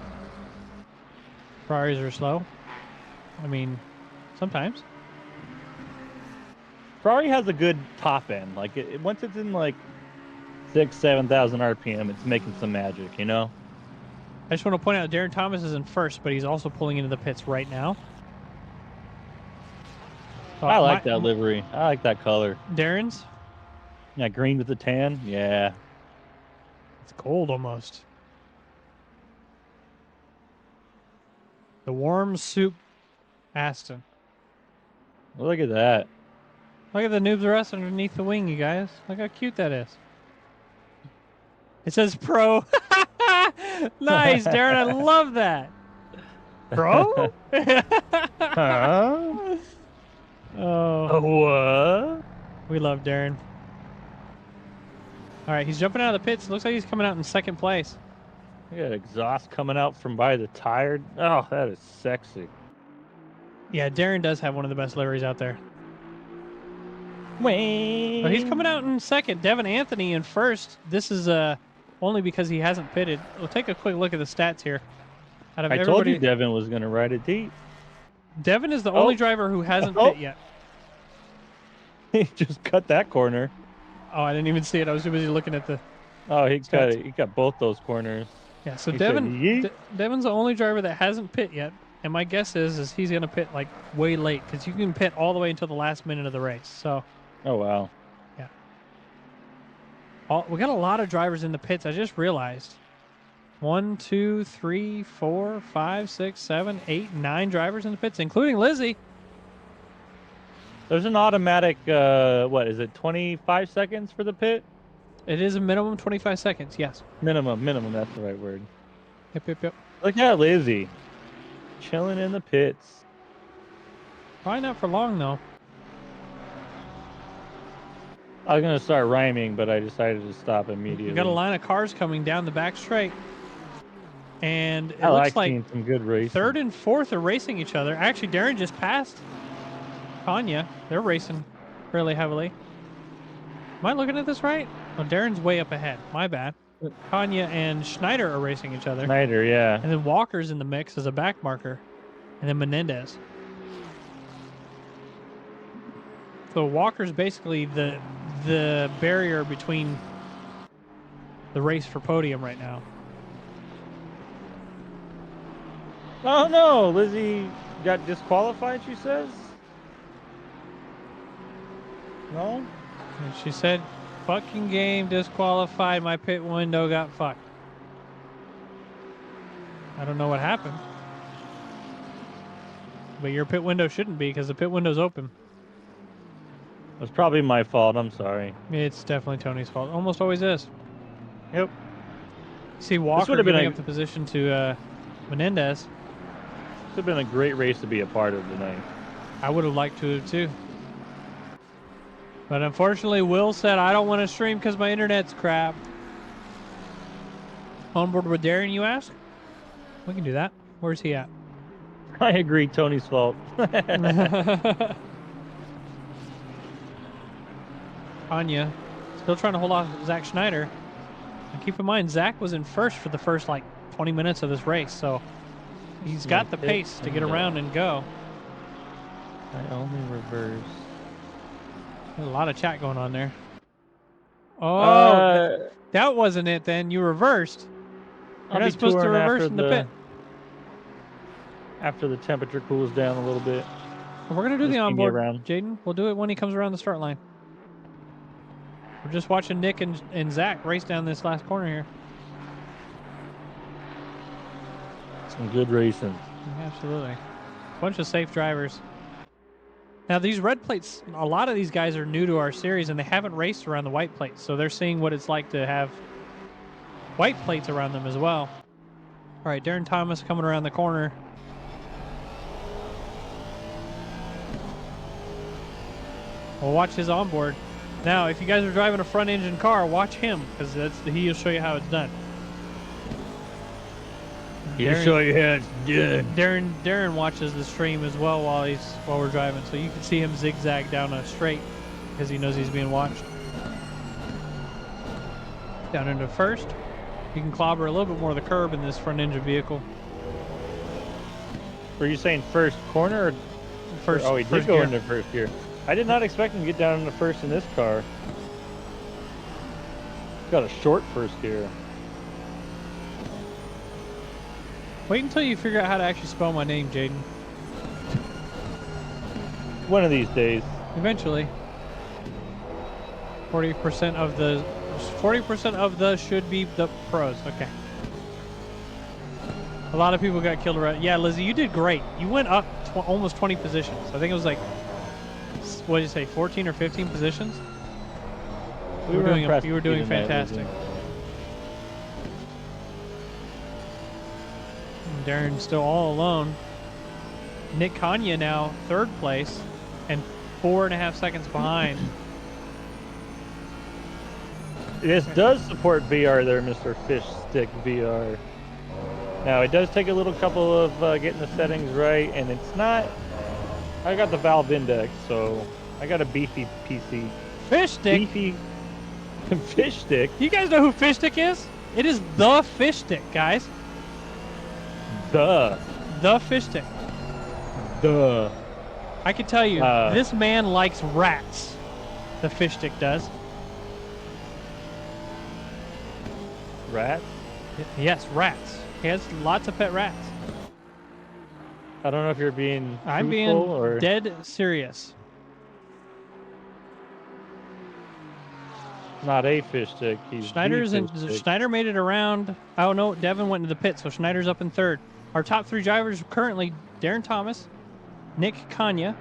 Ferraris are slow. I mean, sometimes. Ferrari has a good top end. Like once it's in like 7,000 RPM, it's making some magic, you know. I just want to point out Darren Thomas is in 1st, but he's also pulling into the pits right now. I like that livery. I like that color. Darren's? Yeah, green with the tan. Yeah. It's cold almost. The warm soup Aston. Look at that. Look at the Noobs R Us underneath the wing, you guys. Look how cute that is. It says pro. Nice, Darren. I love that. Pro? Huh? Oh. What? We love Darren. All right, he's jumping out of the pits. Looks like he's coming out in 2nd place. You got exhaust coming out from by the tire. Oh, that is sexy. Yeah, Darren does have one of the best liveries out there. Wait. But he's coming out in 2nd. Devin Anthony in 1st. This is only because he hasn't pitted. We'll take a quick look at the stats here. I told you Devin was going to ride it deep. Devin is the only driver who hasn't pit yet. He just cut that corner. Oh, I didn't even see it. I was too busy looking at the. Oh, he got it. He got both those corners. Yeah, so Devin's the only driver that hasn't pit yet, and my guess is he's gonna pit like way late because you can pit all the way until the last minute of the race. So. Oh wow. Yeah. We got a lot of drivers in the pits. I just realized. 1, 2, 3, 4, 5, 6, 7, 8, 9 drivers in the pits, including Lizzie. There's an automatic. What is it? 25 seconds for the pit. It is a minimum 25 seconds, yes. Minimum, that's the right word. Yep. Look at Lizzie. Chilling in the pits. Probably not for long, though. I was gonna start rhyming, but I decided to stop immediately. You got a line of cars coming down the back straight. And it I looks like seeing some good racing. third and fourth are racing each other. Actually, Darren just passed Kanya. They're racing fairly heavily. Am I looking at this right? Oh, Darren's way up ahead. My bad. Kanya and Schneider are racing each other. Schneider, yeah. And then Walker's in the mix as a back marker. And then Menendez. So Walker's basically the barrier between the race for podium right now. Oh no, Lizzie got disqualified, she says? No? And she said, fucking game disqualified. My pit window got fucked. I don't know what happened. But your pit window shouldn't be because the pit window's open. It's probably my fault, I'm sorry. It's definitely Tony's fault. Almost always is. Yep. See Walker been giving a- up the position to Menendez. This would have been a great race to be a part of tonight. I would have liked to have too. But unfortunately, Will said, I don't want to stream because my internet's crap. On board with Darren, you ask? We can do that. Where's he at? I agree, Tony's fault. Anya still trying to hold off Zach Schneider. And keep in mind, Zach was in first for the first like 20 minutes of this race, so he's got the pace to get around and go. I only reverse. There's a lot of chat going on there. Oh, that wasn't it then. You reversed. You're not supposed to reverse in the pit. After the temperature cools down a little bit. We're going to do the Just onboard, around. Jaden. We'll do it when he comes around the start line. We're just watching Nick and Zach race down this last corner here. Some good racing. Absolutely. Bunch of safe drivers. Now, these red plates, a lot of these guys are new to our series, and they haven't raced around the white plates, so they're seeing what it's like to have white plates around them as well. All right, Darren Thomas coming around the corner. We'll watch his onboard. Now, if you guys are driving a front-engine car, watch him, because he'll show you how it's done. He'll show you how it's done. Darren watches the stream as well while we're driving, so you can see him zigzag down a straight because he knows he's being watched. Down into first. You can clobber a little bit more of the curb in this front-engine vehicle. Were you saying first corner or First. Oh, he did first go gear. into first gear. I did not expect him to get down into first in this car. Got a short first gear. Wait until you figure out how to actually spell my name, Jaden. One of these days. Eventually. 40% of the should be the pros. Okay. A lot of people got killed around. Yeah, Lizzie, you did great. You went up almost 20 positions. I think it was like, what did you say, 14 or 15 positions? You were doing fantastic. And Darren's still all alone. Nick Kanya now third place and 4.5 seconds behind. This does support VR there, Mr. Fish Stick VR. Now, it does take a little couple of getting the settings right, and it's not... I got the Valve Index, so I got a beefy PC. Fish Stick? Beefy Fish Stick? You guys know who Fish Stick is? It is the Fish Stick, guys. Duh. The Fish Stick. Duh. I can tell you, this man likes rats. The Fish Stick does. Rats? Yes, rats. He has lots of pet rats. I don't know if you're being I'm being truthful or... dead serious. Not a fish stick. He's Schneider's the in. fish stick. Schneider made it around. Oh no, Devin went into the pit, so Schneider's up in third. Our top three drivers are currently Darren Thomas, Nick Kanya,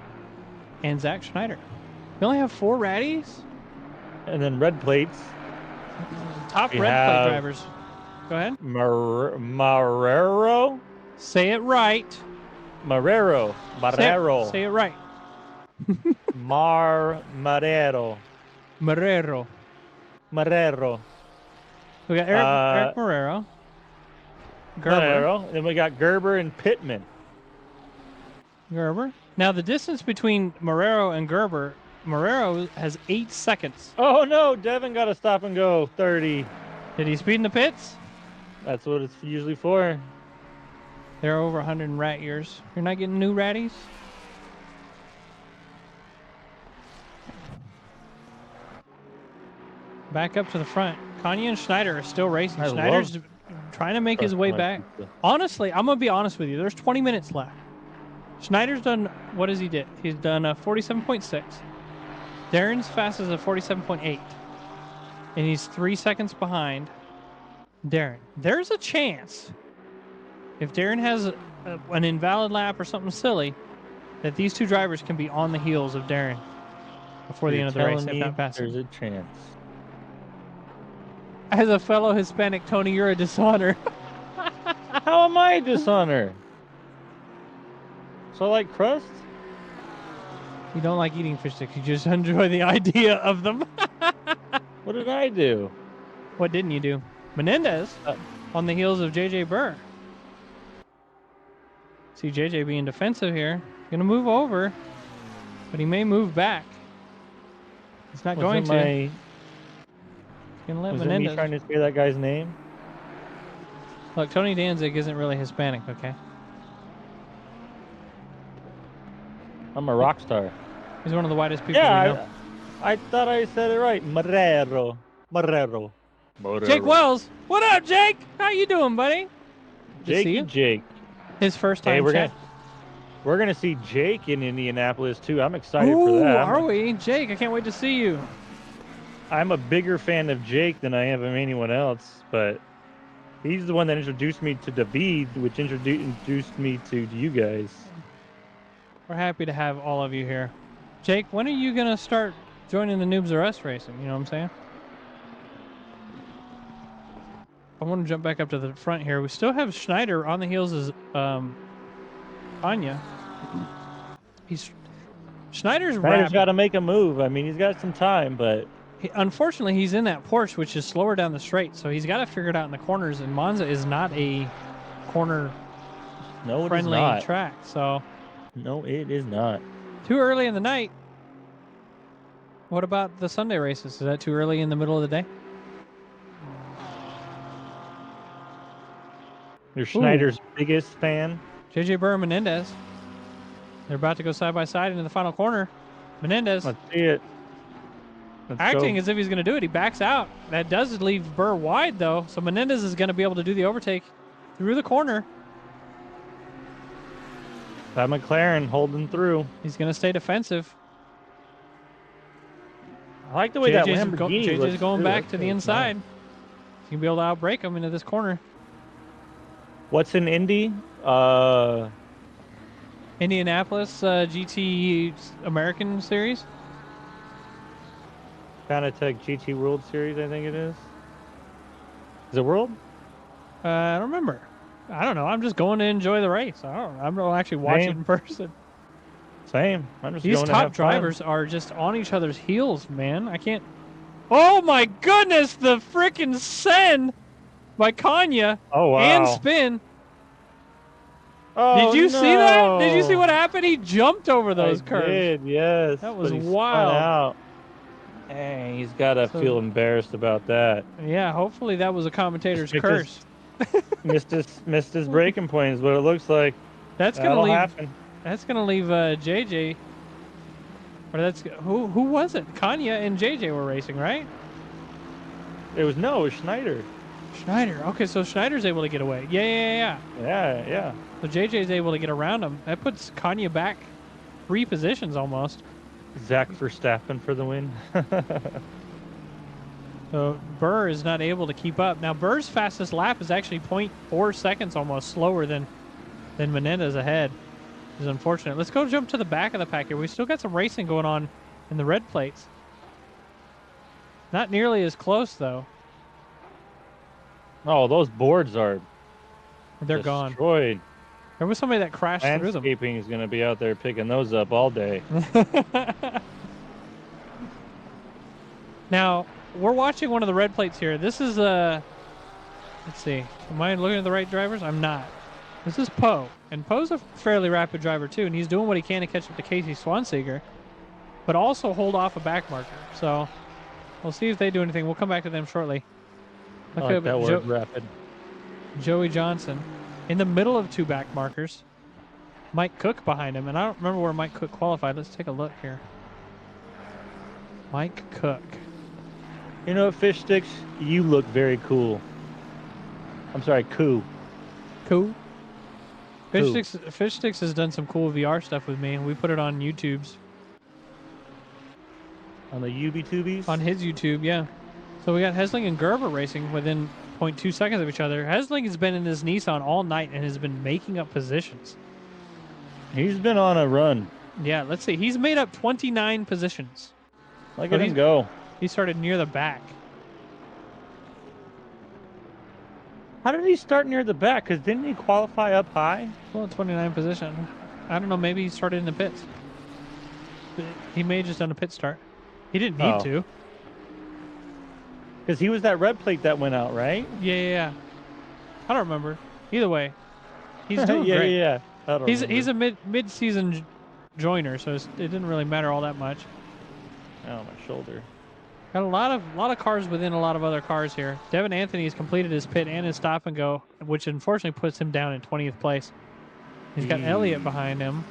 and Zach Schneider. We only have 4 ratties. And then red plates. Top We red plate have- drivers. Go ahead. Marrero? Say it right. Marrero. Marrero. Say it right. Marrero. Marrero. Marrero. We got Eric Marrero. Gerber. Marrero. Then we got Gerber and Pittman. Gerber. Now the distance between Marrero and Gerber, Marrero has 8 seconds. Oh no, Devin got to stop and go 30. Did he speed in the pits? That's what it's usually for. They're over 100 in rat years. You're not getting new ratties? Back up to the front. Kanye and Schneider are still racing. I Schneider's love trying to make his way back. Honestly, I'm going to be honest with you. There's 20 minutes left. Schneider's done, what has he did? He's done a 47.6. Darren's fast as a 47.8. And he's 3 seconds behind Darren. There's a chance, if Darren has an invalid lap or something silly, that these two drivers can be on the heels of Darren before the end of the race, if not faster. There's a chance. As a fellow Hispanic, Tony, you're a dishonor. How am I a dishonor? So I like crust? You don't like eating fish sticks. You just enjoy the idea of them. What did I do? What didn't you do? Menendez on the heels of JJ Burr. See JJ being defensive here. Gonna move over, but he may move back. He's not going to. He's gonna let Was it Menendez. me trying to say that guy's name? Look, Tony Danzig isn't really Hispanic, okay? I'm a rock star. He's one of the whitest people we Yeah, know. I thought I said it right. Marrero. Marrero. Jake Wells, what up, Jake? How you doing, buddy? Good to see you. Jake. His first time. Hey, chat. we're gonna see Jake in Indianapolis too. I'm excited Ooh, for that. are we? Jake, I can't wait to see you. I'm a bigger fan of Jake than I am of anyone else, but he's the one that introduced me to David, which introduced me to you guys. We're happy to have all of you here. Jake, when are you gonna start joining the Noobs R Us racing? You know what I'm saying? I want to jump back up to the front here. We still have Schneider on the heels as Anya. Schneider's rapid. got to make a move. I mean, he's got some time, but Unfortunately, he's in that Porsche, which is slower down the straight, so he's got to figure it out in the corners. And Monza is not a corner-friendly track, so no, it is not. too early in the night. What about the Sunday races? Is that too early in the middle of the day? You're Schneider's biggest fan. JJ Burr and Menendez. They're about to go side by side into the final corner. Menendez Let's see it. Let's acting go. as if he's going to do it. He backs out. That does leave Burr wide, though. So Menendez is going to be able to do the overtake through the corner. That McLaren holding through. He's going to stay defensive. I like the way that JJ's Lamborghini looks going too. back That's to the nice. inside. He's going to be able to outbrake him into this corner. What's in Indy? Indianapolis GT American Series. Fanatec GT World Series, I think it is. Is it World? I don't remember. I don't know. I'm just going to enjoy the race. I'm not actually watching it in person. Same. I'm just These going to top have drivers fun. are just on each other's heels, man. I can't. Oh my goodness! The freaking send by Kanya Oh wow. and spin. Oh, Did you see that? Did you see no. what happened? He jumped over those I curves. did, yes. That was but he spun wild. Out. Dang, he's got to So- feel embarrassed about that. Yeah, hopefully that was a commentator's Just curse. missed his breaking point is what it looks like. That's gonna That'll leave. happen. That's gonna leave JJ. Or that's who was it? Kanya and JJ were racing, right? It was Schneider. Schneider. Okay, so Schneider's able to get away. Yeah. Yeah. So JJ's able to get around him. That puts Kanye back 3 positions almost. Zach Verstappen for the win. So Burr is not able to keep up. Now Burr's fastest lap is actually 0.4 seconds almost slower than Menendez ahead. Which is unfortunate. Let's go jump to the back of the pack here. We still got some racing going on in the red plates. Not nearly as close though. Oh, those boards are They're gone. destroyed. There was somebody that crashed through them. Landscaping is going to be out there picking those up all day. Now, we're watching one of the red plates here. This is let's see. Am I looking at the right drivers? I'm not. This is Poe. And Poe's a fairly rapid driver too, and he's doing what he can to catch up to Casey Swanseger, but also hold off a back marker. So we'll see if they do anything. We'll come back to them shortly. I like that word, rapid. Joey Johnson in the middle of two back markers. Mike Cook behind him, and I don't remember where Mike Cook qualified. Let's take a look here. Mike Cook. You know what, Fish Sticks? You look very cool. I'm sorry, cool. Cool. Cool. Fish Sticks has done some cool VR stuff with me, and we put it on YouTube's. On the UB-tubies? On his YouTube, yeah. So we got Hesling and Gerber racing within 0.2 seconds of each other. Hesling has been in his Nissan all night and has been making up positions. He's been on a run. Yeah, let's see. He's made up 29 positions. Look at him go. He started near the back. How did he start near the back? Because didn't he qualify up high? Well, 29 position. I don't know. Maybe he started in the pits. He may have just done a pit start. He didn't need to. Because he was that red plate that went out, right? Yeah. I don't remember. Either way, he's doing great. Yeah. He's a mid-season joiner, so it didn't really matter all that much. Oh, my shoulder. Got a lot of cars within a lot of other cars here. Devin Anthony has completed his pit and his stop and go, which unfortunately puts him down in 20th place. He's got Elliott behind him,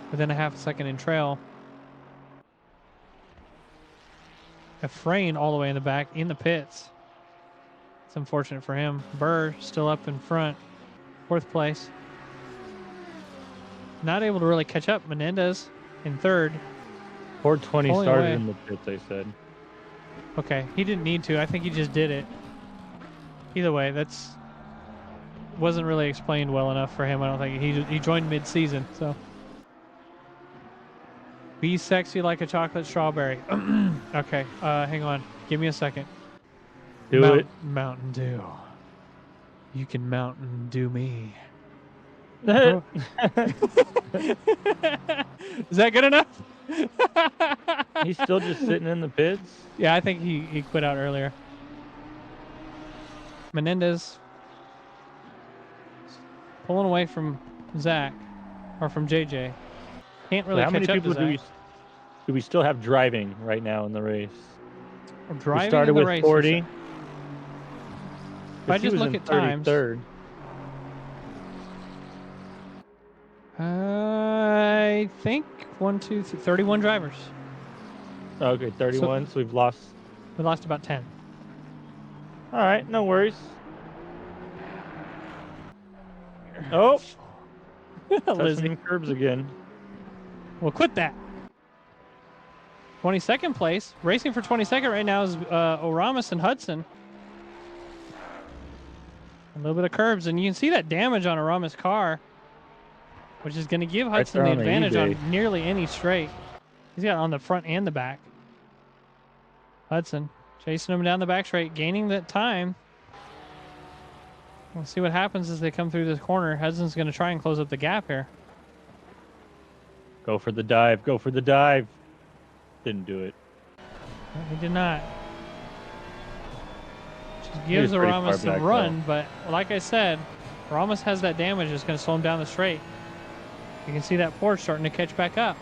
within a half a second in trail. Efrain all the way in the back in the pits. It's unfortunate for him. Burr still up in front, 4th place. Not able to really catch up. Menendez in 3rd. 420 Pulling started away. in the pits, they said. Okay, he didn't need to. I think he just did it. Either way, that's wasn't really explained well enough for him. I don't think he joined mid-season. So be sexy like a chocolate strawberry. Okay, hang on. Give me a second. Do it. Mountain Dew. You can Mountain Dew me. He's Is that good enough? still just sitting in the pits? Yeah, I think he quit out earlier. Menendez pulling away from Zach, or from JJ. Can't really So how catch many up people to Zach. do we still have driving right now in the race? Driving we started in the with race, 40. If I just look at times, 33rd. I think 31 drivers. Okay, 31. So we've lost. We lost about 10. All right, no worries. Oh, touching Lizzie. them curbs again. Well, quit that. 22nd place. Racing for 22nd right now is Oramus and Hudson. A little bit of curbs, and you can see that damage on Oramus' car, which is going to give Hudson the advantage on nearly any straight. He's got it on the front and the back. Hudson chasing him down the back straight, gaining that time. We'll see what happens as they come through this corner. Hudson's going to try and close up the gap here. Go for the dive. Go for the dive. Didn't do it. No, he did not. Just gives Aramis some run, but like I said, Aramis has that damage that's going to slow him down the straight. You can see that Porsche starting to catch back up.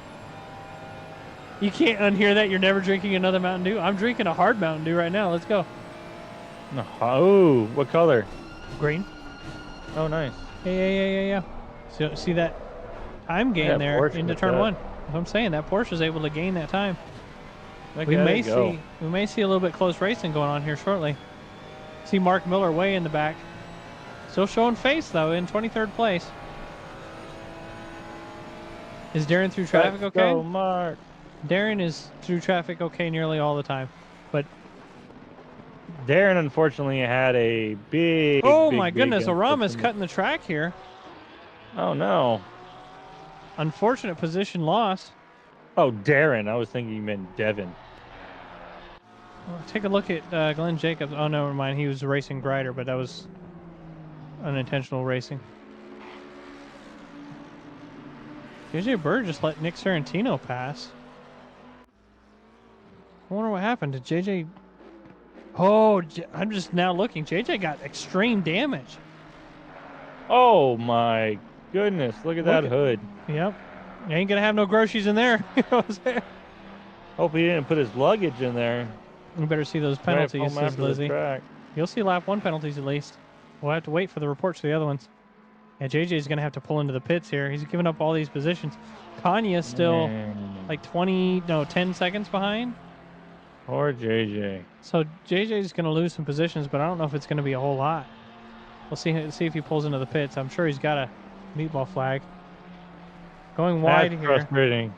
You can't unhear that. You're never drinking another Mountain Dew. I'm drinking a hard Mountain Dew right now. Let's go. Oh, what color? Green. Oh, nice. Yeah. So see that time gain there Porsche into turn 1. That's what I'm saying. That Porsche is able to gain that time. We may see a little bit close racing going on here shortly. See Mark Miller way in the back. Still showing face though in 23rd place. Is Darren through traffic okay? Go, Mark. Darren is through traffic okay nearly all the time. But Darren unfortunately had a big my goodness, Aramis cutting the track here. Oh no. Unfortunate position loss. Oh, Darren. I was thinking you meant Devin. Well, take a look at Glenn Jacobs. Oh, never mind. He was racing Grider, but that was unintentional racing. JJ Bird just let Nick Sorrentino pass. I wonder what happened to JJ. Oh, I'm just now looking. JJ got extreme damage. Oh my goodness! Look at that hood. Yep. You ain't gonna have no groceries in there. You know what I'm saying? Hope he didn't put his luggage in there. You better see those Right penalties, home says after the Lizzie. track. You'll see lap 1 penalties at least. We'll have to wait for the reports for the other ones. Yeah, JJ's going to have to pull into the pits here. He's giving up all these positions. Kanya's still like 10 seconds behind. Poor JJ. So JJ's going to lose some positions, but I don't know if it's going to be a whole lot. We'll see if he pulls into the pits. I'm sure he's got a meatball flag. Going wide That's here. frustrating.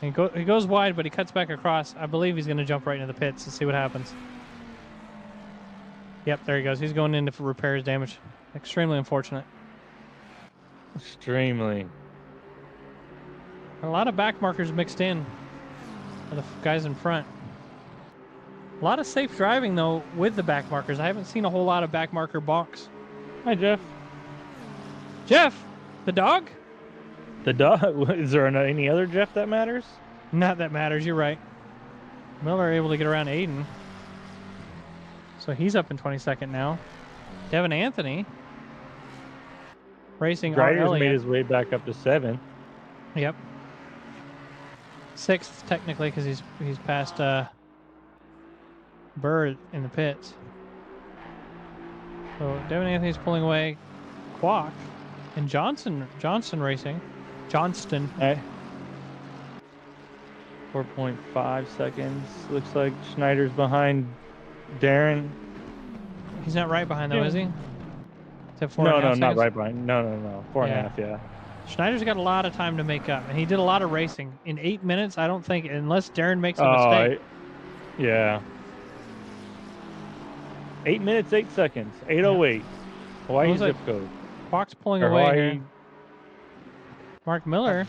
He goes wide, but he cuts back across. I believe he's going to jump right into the pits and see what happens. Yep, there he goes. He's going in to repair his damage. Extremely unfortunate. Extremely. A lot of back markers mixed in for the guys in front. A lot of safe driving, though, with the back markers. I haven't seen a whole lot of back marker bonks. Hi, Jeff. Jeff, the dog? The dog? Is there any other Jeff that matters? Not that matters, you're right. Miller able to get around Aiden. So he's up in 22nd now. Devin Anthony racing Grider's made his way back up to 7th. Yep. 6th technically because he's past Bird in the pits. So Devin Anthony's pulling away Kwok and Johnson racing. Johnston. Hey. 4.5 seconds. Looks like Schneider's behind Darren. He's not right behind though, is he? No, not right behind. No. 4.5, yeah. Schneider's got a lot of time to make up, and he did a lot of racing. In 8 minutes, I don't think, unless Darren makes a mistake. Yeah. 8 minutes, 8 seconds. 8:08. Hawaii zip code. Kwok's pulling away here. Mark Miller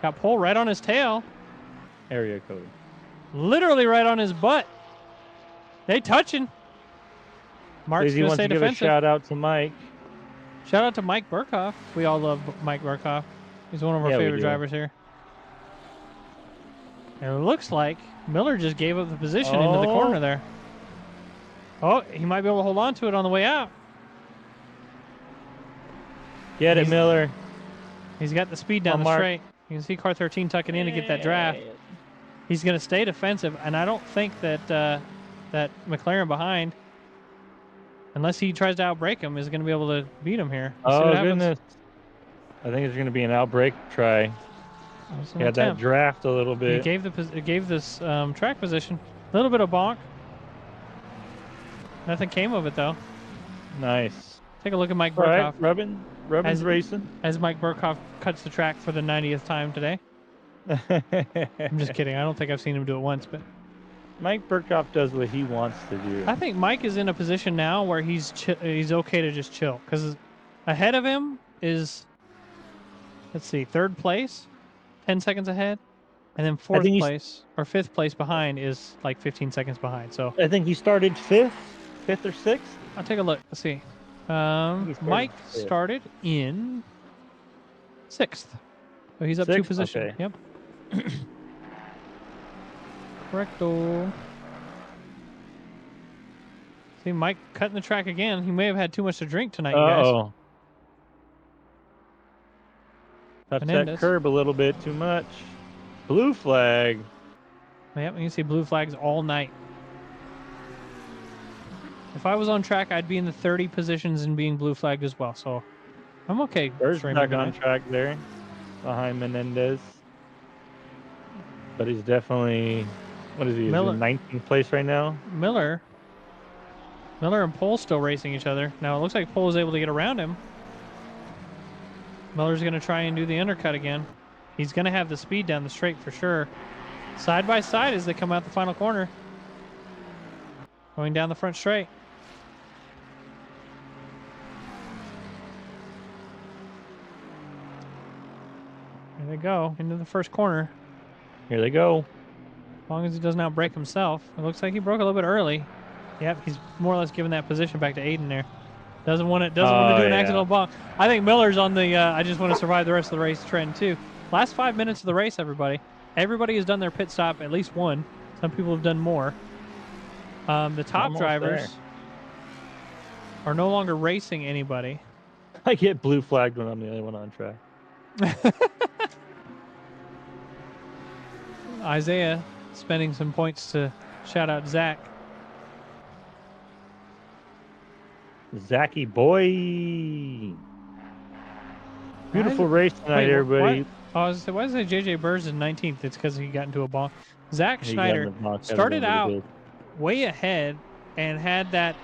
got pulled right on his tail. Area code. Literally right on his butt. They touching. Mark's going to stay defensive. Give a shout out to Mike. Shout out to Mike Burkhoff. We all love Mike Burkhoff. He's one of our favorite drivers here. And it looks like Miller just gave up the position into the corner there. Oh, he might be able to hold on to it on the way out. Get it, Miller. He's got the speed down the straight. You can see car 13 tucking in to get that draft. He's going to stay defensive, and I don't think that that McLaren behind, unless he tries to outbrake him, is going to be able to beat him here. Oh, goodness. I think it's going to be an outbrake try. He had that draft a little bit. He gave this track position. A little bit of bonk. Nothing came of it, though. Nice. Take a look at Mike Burkhoff. Right, Rubbin's racing. As Mike Burkhoff cuts the track for the 90th time today. I'm just kidding. I don't think I've seen him do it once, but Mike Burkhoff does what he wants to do. I think Mike is in a position now where he's okay to just chill, because ahead of him is, let's see, 3rd place, 10 seconds ahead, and then 4th place or 5th place behind is like 15 seconds behind. So I think he started 5th or 6th. I'll take a look. Let's see. Mike started in 6th. So he's up 2 positions. Okay. Yep. Correcto. See, Mike cutting the track again. He may have had too much to drink tonight, you guys. Touched that curb a little bit too much. Blue flag. Yep, you can see blue flags all night. If I was on track, I'd be in the 30 positions and being blue flagged as well. So I'm okay. Bird's back on track there behind Menendez. But he's definitely, what is he? He's in 19th place right now. Miller and Pole still racing each other. Now it looks like Pole is able to get around him. Miller's going to try and do the undercut again. He's going to have the speed down the straight for sure. Side by side as they come out the final corner. Going down the front straight. Here they go into the first corner. Here they go. As long as he doesn't outbreak himself. It looks like he broke a little bit early. Yep, he's more or less giving that position back to Aiden there. Doesn't want to do an accidental bonk. I think Miller's on the I just want to survive the rest of the race trend too. Last 5 minutes of the race, everybody. Everybody has done their pit stop at least one. Some people have done more. The top Almost drivers are no longer racing anybody. I get blue flagged when I'm the only one on track. Isaiah spending some points to shout out Zach. Zachy boy. Beautiful race tonight, everybody. Why does it say JJ Burrs is 19th? It's because he got into a bonk. Zach He Schneider got in the bonk. started out Good. way ahead and had that.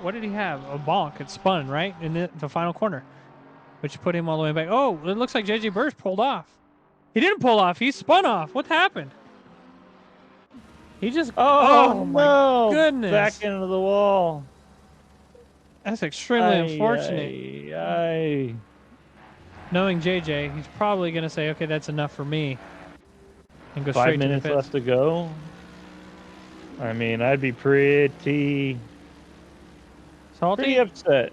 What did he have? A bonk. It spun right in the final corner, which put him all the way back. Oh, it looks like JJ Burrs pulled off. He didn't pull off. He spun off. What happened? He just. Oh my no! goodness! Back into the wall. That's extremely unfortunate. Aye. Knowing JJ, he's probably going to say, okay, that's enough for me. And go 5 straight minutes to the pits. left to go. I mean, I'd be pretty Salty? upset.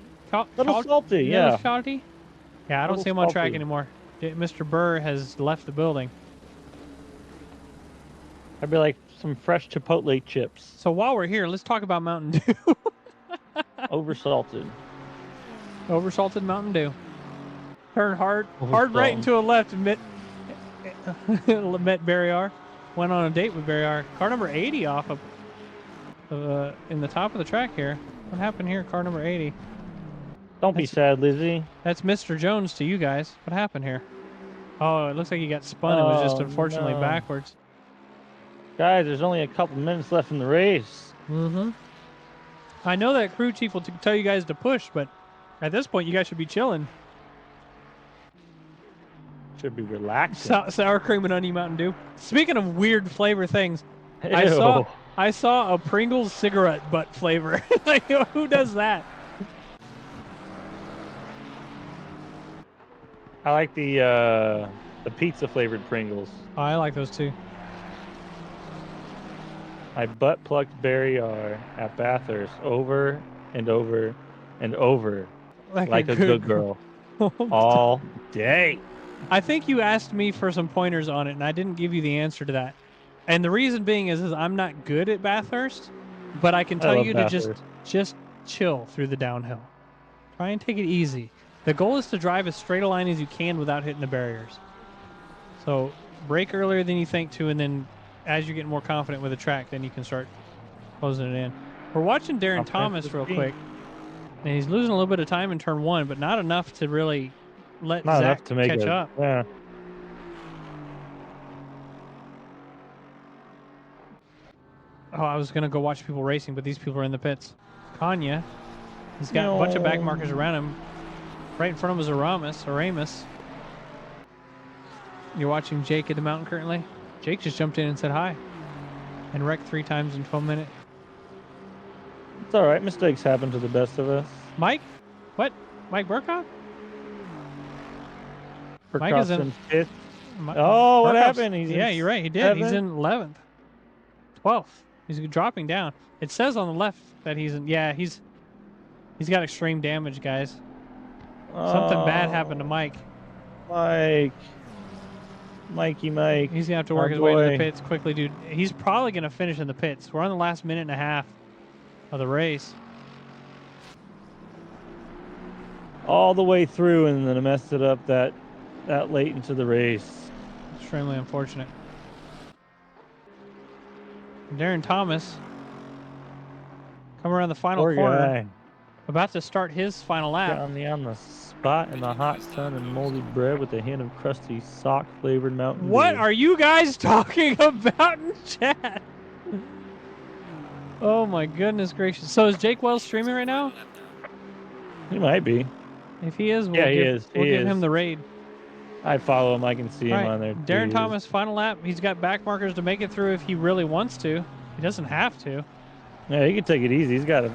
Little salty, yeah. Salty? Yeah, I don't see him on track anymore. Mr. Burr has left the building. I'd be like some fresh Chipotle chips. So while we're here, let's talk about Mountain Dew. Oversalted. Oversalted Mountain Dew. Turned hard right into a left and met Barry. Went on a date with Barry. Car number 80 off of in the top of the track here. What happened here? Car number 80. Don't be sad, Lizzie. That's Mr. Jones to you guys. What happened here? Oh, it looks like he got spun. It was just unfortunately backwards. Guys, there's only a couple minutes left in the race. Mm-hmm. I know that crew chief will tell you guys to push, but at this point, you guys should be chilling. Should be relaxing. Sour cream and onion Mountain Dew. Speaking of weird flavor things, Ew. I saw a Pringles cigarette butt flavor. Like, who does that? I like the pizza flavored Pringles. Oh, I like those too. I butt plucked Barry R at Bathurst over and over and over like a good girl all day. I think you asked me for some pointers on it, and I didn't give you the answer to that. And the reason being is I'm not good at Bathurst, but I can tell you to just chill through the downhill. Try and take it easy. The goal is to drive as straight a line as you can without hitting the barriers. So brake earlier than you think to, and then as you're getting more confident with the track, then you can start closing it in. We're watching Darren Thomas real quick, and he's losing a little bit of time in turn one, but not enough to really let Zach catch up. Yeah. Oh, I was going to go watch people racing, but these people are in the pits. Kanya, he's got a bunch of back markers around him. Right in front of him is Aramis. You're watching Jake at the mountain currently? Jake just jumped in and said hi. And wrecked 3 times in 12 minutes. It's all right. Mistakes happen to the best of us. Mike? What? Mike Burkhoff? Mike is in 5th. What Burkhoff's, happened? Yeah, you're right. He did. 7th? He's in 11th. 12th. He's dropping down. It says on the left that he's in. Yeah, he's got extreme damage, guys. Something bad happened to Mike. Mikey. He's gonna have to work his way to the pits quickly, dude. He's probably gonna finish in the pits. We're on the last minute and a half of the race. All the way through, and then I messed it up that late into the race. Extremely unfortunate. Darren Thomas coming around the final corner. Guy. About to start his final lap. On the spot in the hot sun and moldy bread with a hint of crusty sock flavored Mountain Dew. What are you guys talking about in chat? Oh my goodness gracious. So is Jake Wells streaming right now? He might be. If he is, we'll give him the raid. I follow him. I can see him on there. Darren Thomas, final lap. He's got back markers to make it through if he really wants to. He doesn't have to. Yeah, he can take it easy. He's got a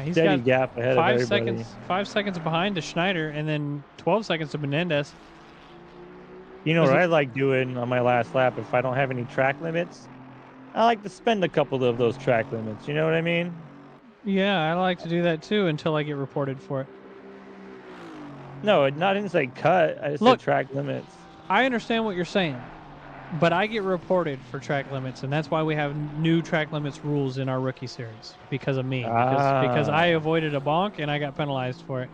he's steady got gap ahead of everybody. 5 seconds behind to Schneider, and then 12 seconds to Menendez. You know what I like doing on my last lap if I don't have any track limits? I like to spend a couple of those track limits. You know what I mean? Yeah, I like to do that too until I get reported for it. No, not inside cut. I just Look. said track limits. I understand what you're saying, but I get reported for track limits, and that's why we have new track limits rules in our rookie series because of me. Because I avoided a bonk and I got penalized for it,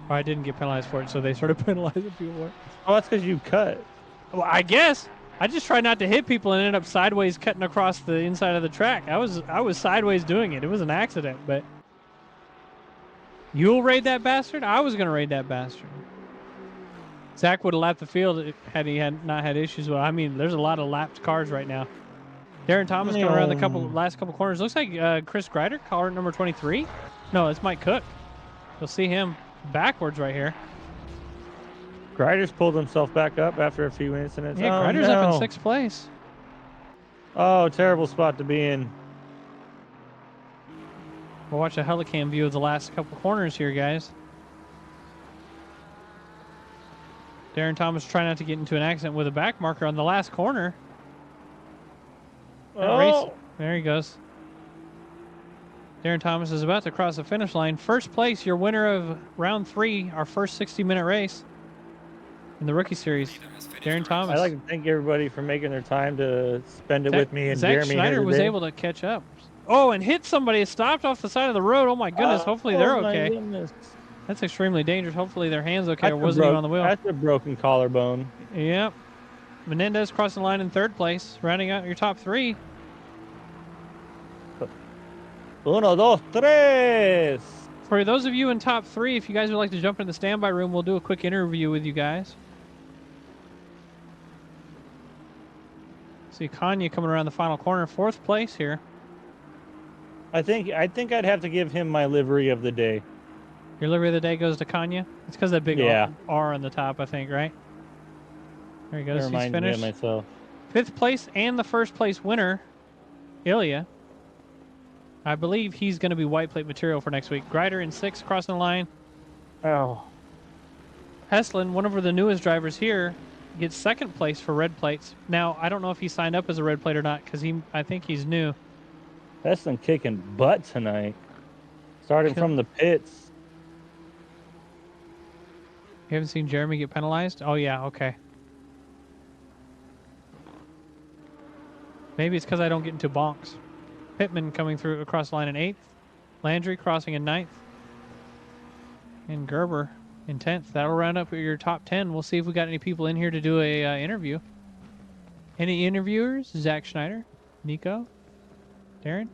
or I didn't get penalized for it, so they started penalizing people for it. Oh, that's because you cut. Well, I guess I just try not to hit people and end up sideways cutting across the inside of the track. I was sideways doing it. It was an accident, but you'll raid that bastard. I was gonna raid that bastard. Zach would have lapped the field had he not had issues with it. I mean, there's a lot of lapped cars right now. Darren Thomas coming around the last couple corners. Looks like Chris Greider, car number 23. No, it's Mike Cook. You'll see him backwards right here. Greider's pulled himself back up after a few incidents. Yeah, Greider's up in 6th place. Oh, terrible spot to be in. We'll watch a helicam view of the last couple corners here, guys. Darren Thomas trying not to get into an accident with a back marker on the last corner. Oh. There he goes. Darren Thomas is about to cross the finish line. First place, your winner of round 3, our first 60-minute race in the rookie series. Darren Thomas. I'd like to thank everybody for making their time to spend it with me and Zach Jeremy. Schneider was able to catch up. Oh, and hit somebody. It stopped off the side of the road. Oh my goodness. Hopefully they're okay. Goodness. That's extremely dangerous. Hopefully their hand's okay or wasn't even on the wheel. That's a broken collarbone. Yep. Menendez crossing the line in 3rd place, rounding out your top 3. 1, 2, 3. For those of you in top 3, if you guys would like to jump in the standby room, we'll do a quick interview with you guys. See Kanye coming around the final corner, 4th place here. I think I'd have to give him my livery of the day. Your livery of the day goes to Kanye? It's because that big R on the top, I think, right? There he goes. He's finished. Me of myself. 5th place and the 1st place winner, Ilya. I believe he's going to be white plate material for next week. Greider in 6th, crossing the line. Oh. Heslin, one of the newest drivers here, gets 2nd place for red plates. Now, I don't know if he signed up as a red plate or not because I think he's new. Heslin kicking butt tonight. Starting from the pits. You haven't seen Jeremy get penalized? Oh, yeah, okay. Maybe it's because I don't get into bonks. Pittman coming through across the line in 8th. Landry crossing in 9th. And Gerber in 10th. That'll round up your top 10. We'll see if we got any people in here to do a interview. Any interviewers? Zach Schneider? Nico? Darren?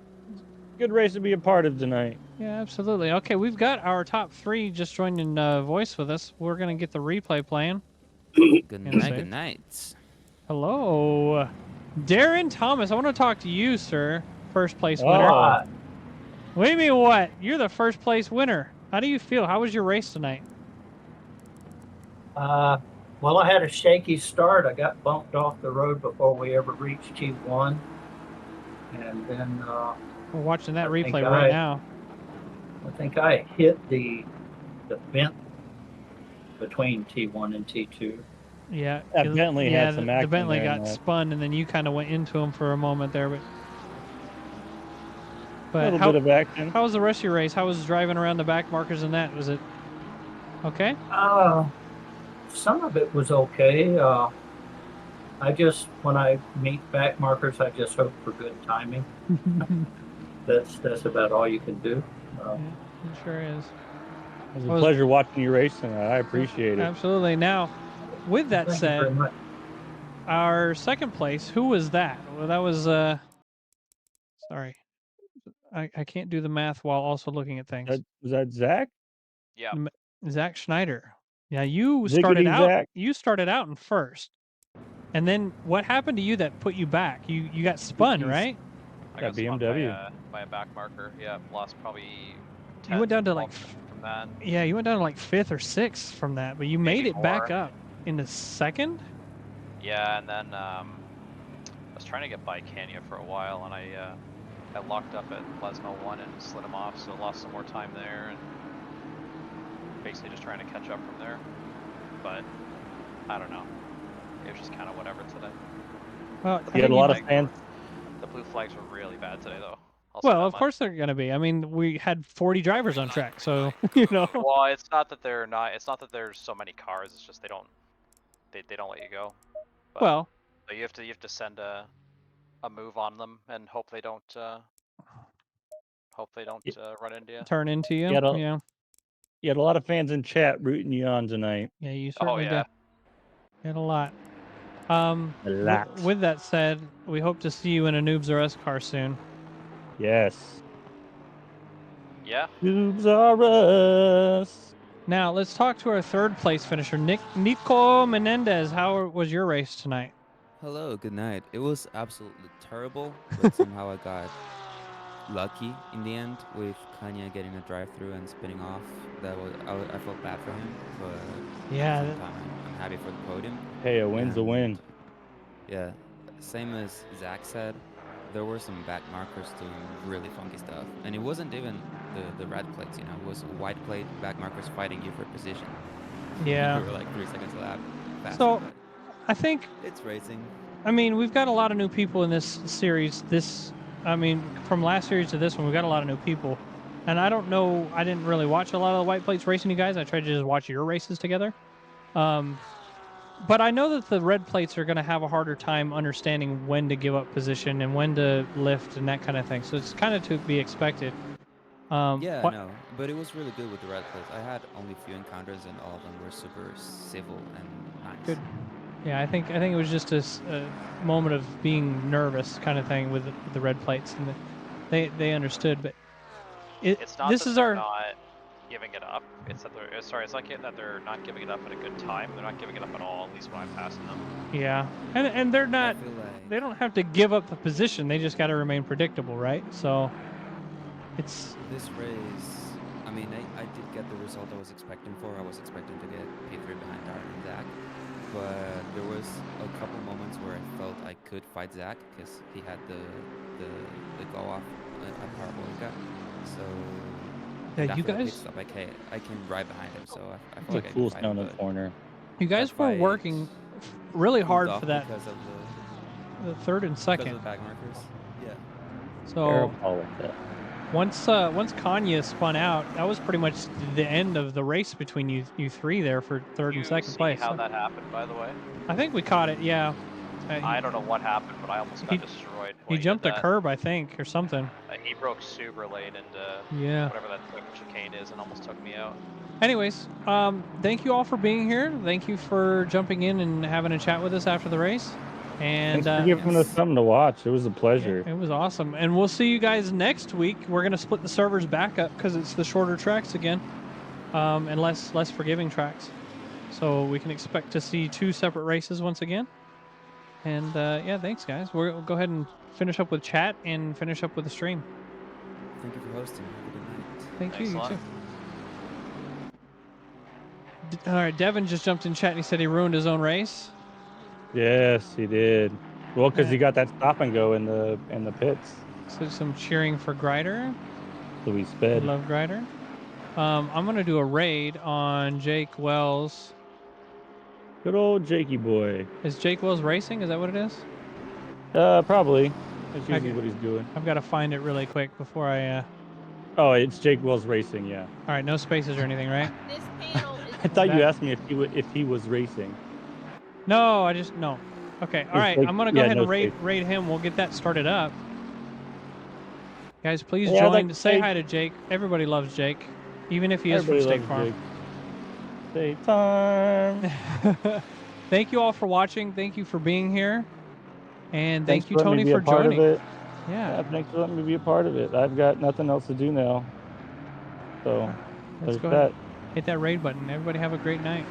Good race to be a part of tonight. Yeah, absolutely. Okay, we've got our top 3 just joined in voice with us. We're going to get the replay playing. Good night, good night. Hello. Darren Thomas, I want to talk to you, sir. First place winner. Oh. What do you mean what? You're the first place winner. How do you feel? How was your race tonight? Well, I had a shaky start. I got bumped off the road before we ever reached T1. And then We're watching that replay right now. I think I hit the vent between T1 and T2. Yeah. That Bentley had some action. The Bentley there, got spun, and then you kind of went into him for a moment there. But a little bit of action. How was the rest of your race? How was driving around the back markers and that? Was it okay? Some of it was okay. I just, when I meet back markers, I just hope for good timing. That's about all you can do. Yeah, it sure is. It was a pleasure watching you race tonight. I appreciate it. Absolutely. Now, with that Thank you very said, much. our 2nd place, who was that? Well, that was, sorry. I can't do the math while also looking at things. Was that Zach? Yeah. Zach Schneider. Yeah, you Ziggity started out. Zach. You started out in 1st, and then what happened to you that put you back? You got spun, right? I That got spun BMW. by a back marker. Yeah, lost probably 10. You went down to 12 like from that. Yeah, you went down to like 5th or 6th from that, but you made Maybe it back more. up into 2nd. Yeah, and then I was trying to get by Kenya for a while, and I locked up at Lesno 1 and slid him off, so lost some more time there, and basically just trying to catch up from there. But I don't know. It was just kind of whatever today. Well, You had a lot of fans. The blue flags were really bad today, though. I'll say Well, that of much. course they're gonna be. I mean, we had 40 drivers on track, so you know. Well, it's not that they're not. It's not that there's so many cars. It's just they don't let you go. But, Well, so you have to send a move on them and hope they don't run into you. turn into you. You had a- Yeah. You had a lot of fans in chat rooting you on tonight. Yeah, you Oh certainly yeah. did. You had a lot. A lot. With that said, we hope to see you in a Noobs R Us car soon. Yes. Yeah. Noobs are us. Now let's talk to our third place finisher, Nico Menendez. How was your race tonight? Hello, good night. It was absolutely terrible, but somehow I got lucky in the end with Kanye getting a drive-through and spinning off. I felt bad for him, but Yeah. at the same time I'm happy for the podium. Hey, a win's a win. And, yeah, same as Zach said, there were some back markers doing really funky stuff, and it wasn't even the red plates. You know, it was white plate back markers fighting you for position. Yeah. We were like 3 seconds a lap faster. So, but I think, it's racing. I mean, we've got a lot of new people in this series. From last series to this one, we've got a lot of new people. And I don't know, I didn't really watch a lot of the white plates racing, you guys. I tried to just watch your races together. But I know that the red plates are going to have a harder time understanding when to give up position and when to lift and that kind of thing. So it's kind of to be expected. Yeah, I know, but it was really good with the red plates. I had only a few encounters, and all of them were super civil and nice. Good. Yeah, I think it was just a moment of being nervous kind of thing with the red plates, and they understood. But It's not this that is they're our not giving it up. It's that they're it's not that they're not giving it up at a good time. They're not giving it up at all. At least when I'm passing them. yeah, and they're I not. feel like They don't have to give up the position. They just got to remain predictable, right? So it's this race. I mean, I did get the result I was expecting for. I was expecting to get P3 behind Darren and Zach, but there was a couple moments where I felt I could fight Zach because he had the go off at Parabolica. So yeah. You after the pit guys, stop, I came right behind him. So I It's felt a like I could cool fight him, down the but corner. you guys that were fight working really cooled hard off for that because of the third and because second. of the back markers. Yeah. So Parabolica. once Kanye spun out, that was pretty much the end of the race between you three there for third and second place. How So that happened, by the way? I think we caught it. Yeah. I don't know what happened, but I almost got destroyed. He When jumped did the that. curb, I think, or something. He broke super late into Yeah. whatever that chicane is, and almost took me out. Anyways, thank you all for being here. Thank you for jumping in and having a chat with us after the race. And Thanks for giving us something to watch. It was a pleasure. it was awesome. And we'll see you guys next week. We're gonna split the servers back up because it's the shorter tracks again, and less forgiving tracks. So we can expect to see 2 separate races once again. And yeah, thanks guys. We'll go ahead and finish up with chat and finish up with the stream. Thank you for hosting. Have a good night. Thank Thanks you. a You lot. too. All right, Devin just jumped in chat and he said he ruined his own race. Yes, he did. Well, because he got that stop and go in the pits. So some cheering for Grider. So he sped. Love Grider. I'm gonna do a raid on Jake Wells. Good old Jakey boy. Is Jake Wells racing? Is that what it is? Probably. That's usually Okay. what he's doing. I've got to find it really quick before I. Oh, it's Jake Wells Racing, yeah. All right, no spaces or anything, right? This panel is I thought you That- asked me if he was racing. No, I just no. Okay, all right. Jake- I'm gonna go yeah, ahead no and space. raid him. We'll get that started up. Guys, please Yeah, I'd like join. to Say say- hi to Jake. Everybody loves Jake, even if he is from Everybody State loves Farm. Jake. State Farm. Thank you all for watching. Thank you for being here, and Thanks thank you, letting me Tony, be for a part joining. of it. Yeah, Yeah, thanks for letting me be a part of it. I've got nothing else to do now. So let's there's go ahead. that. Hit that raid button. Everybody have a great night.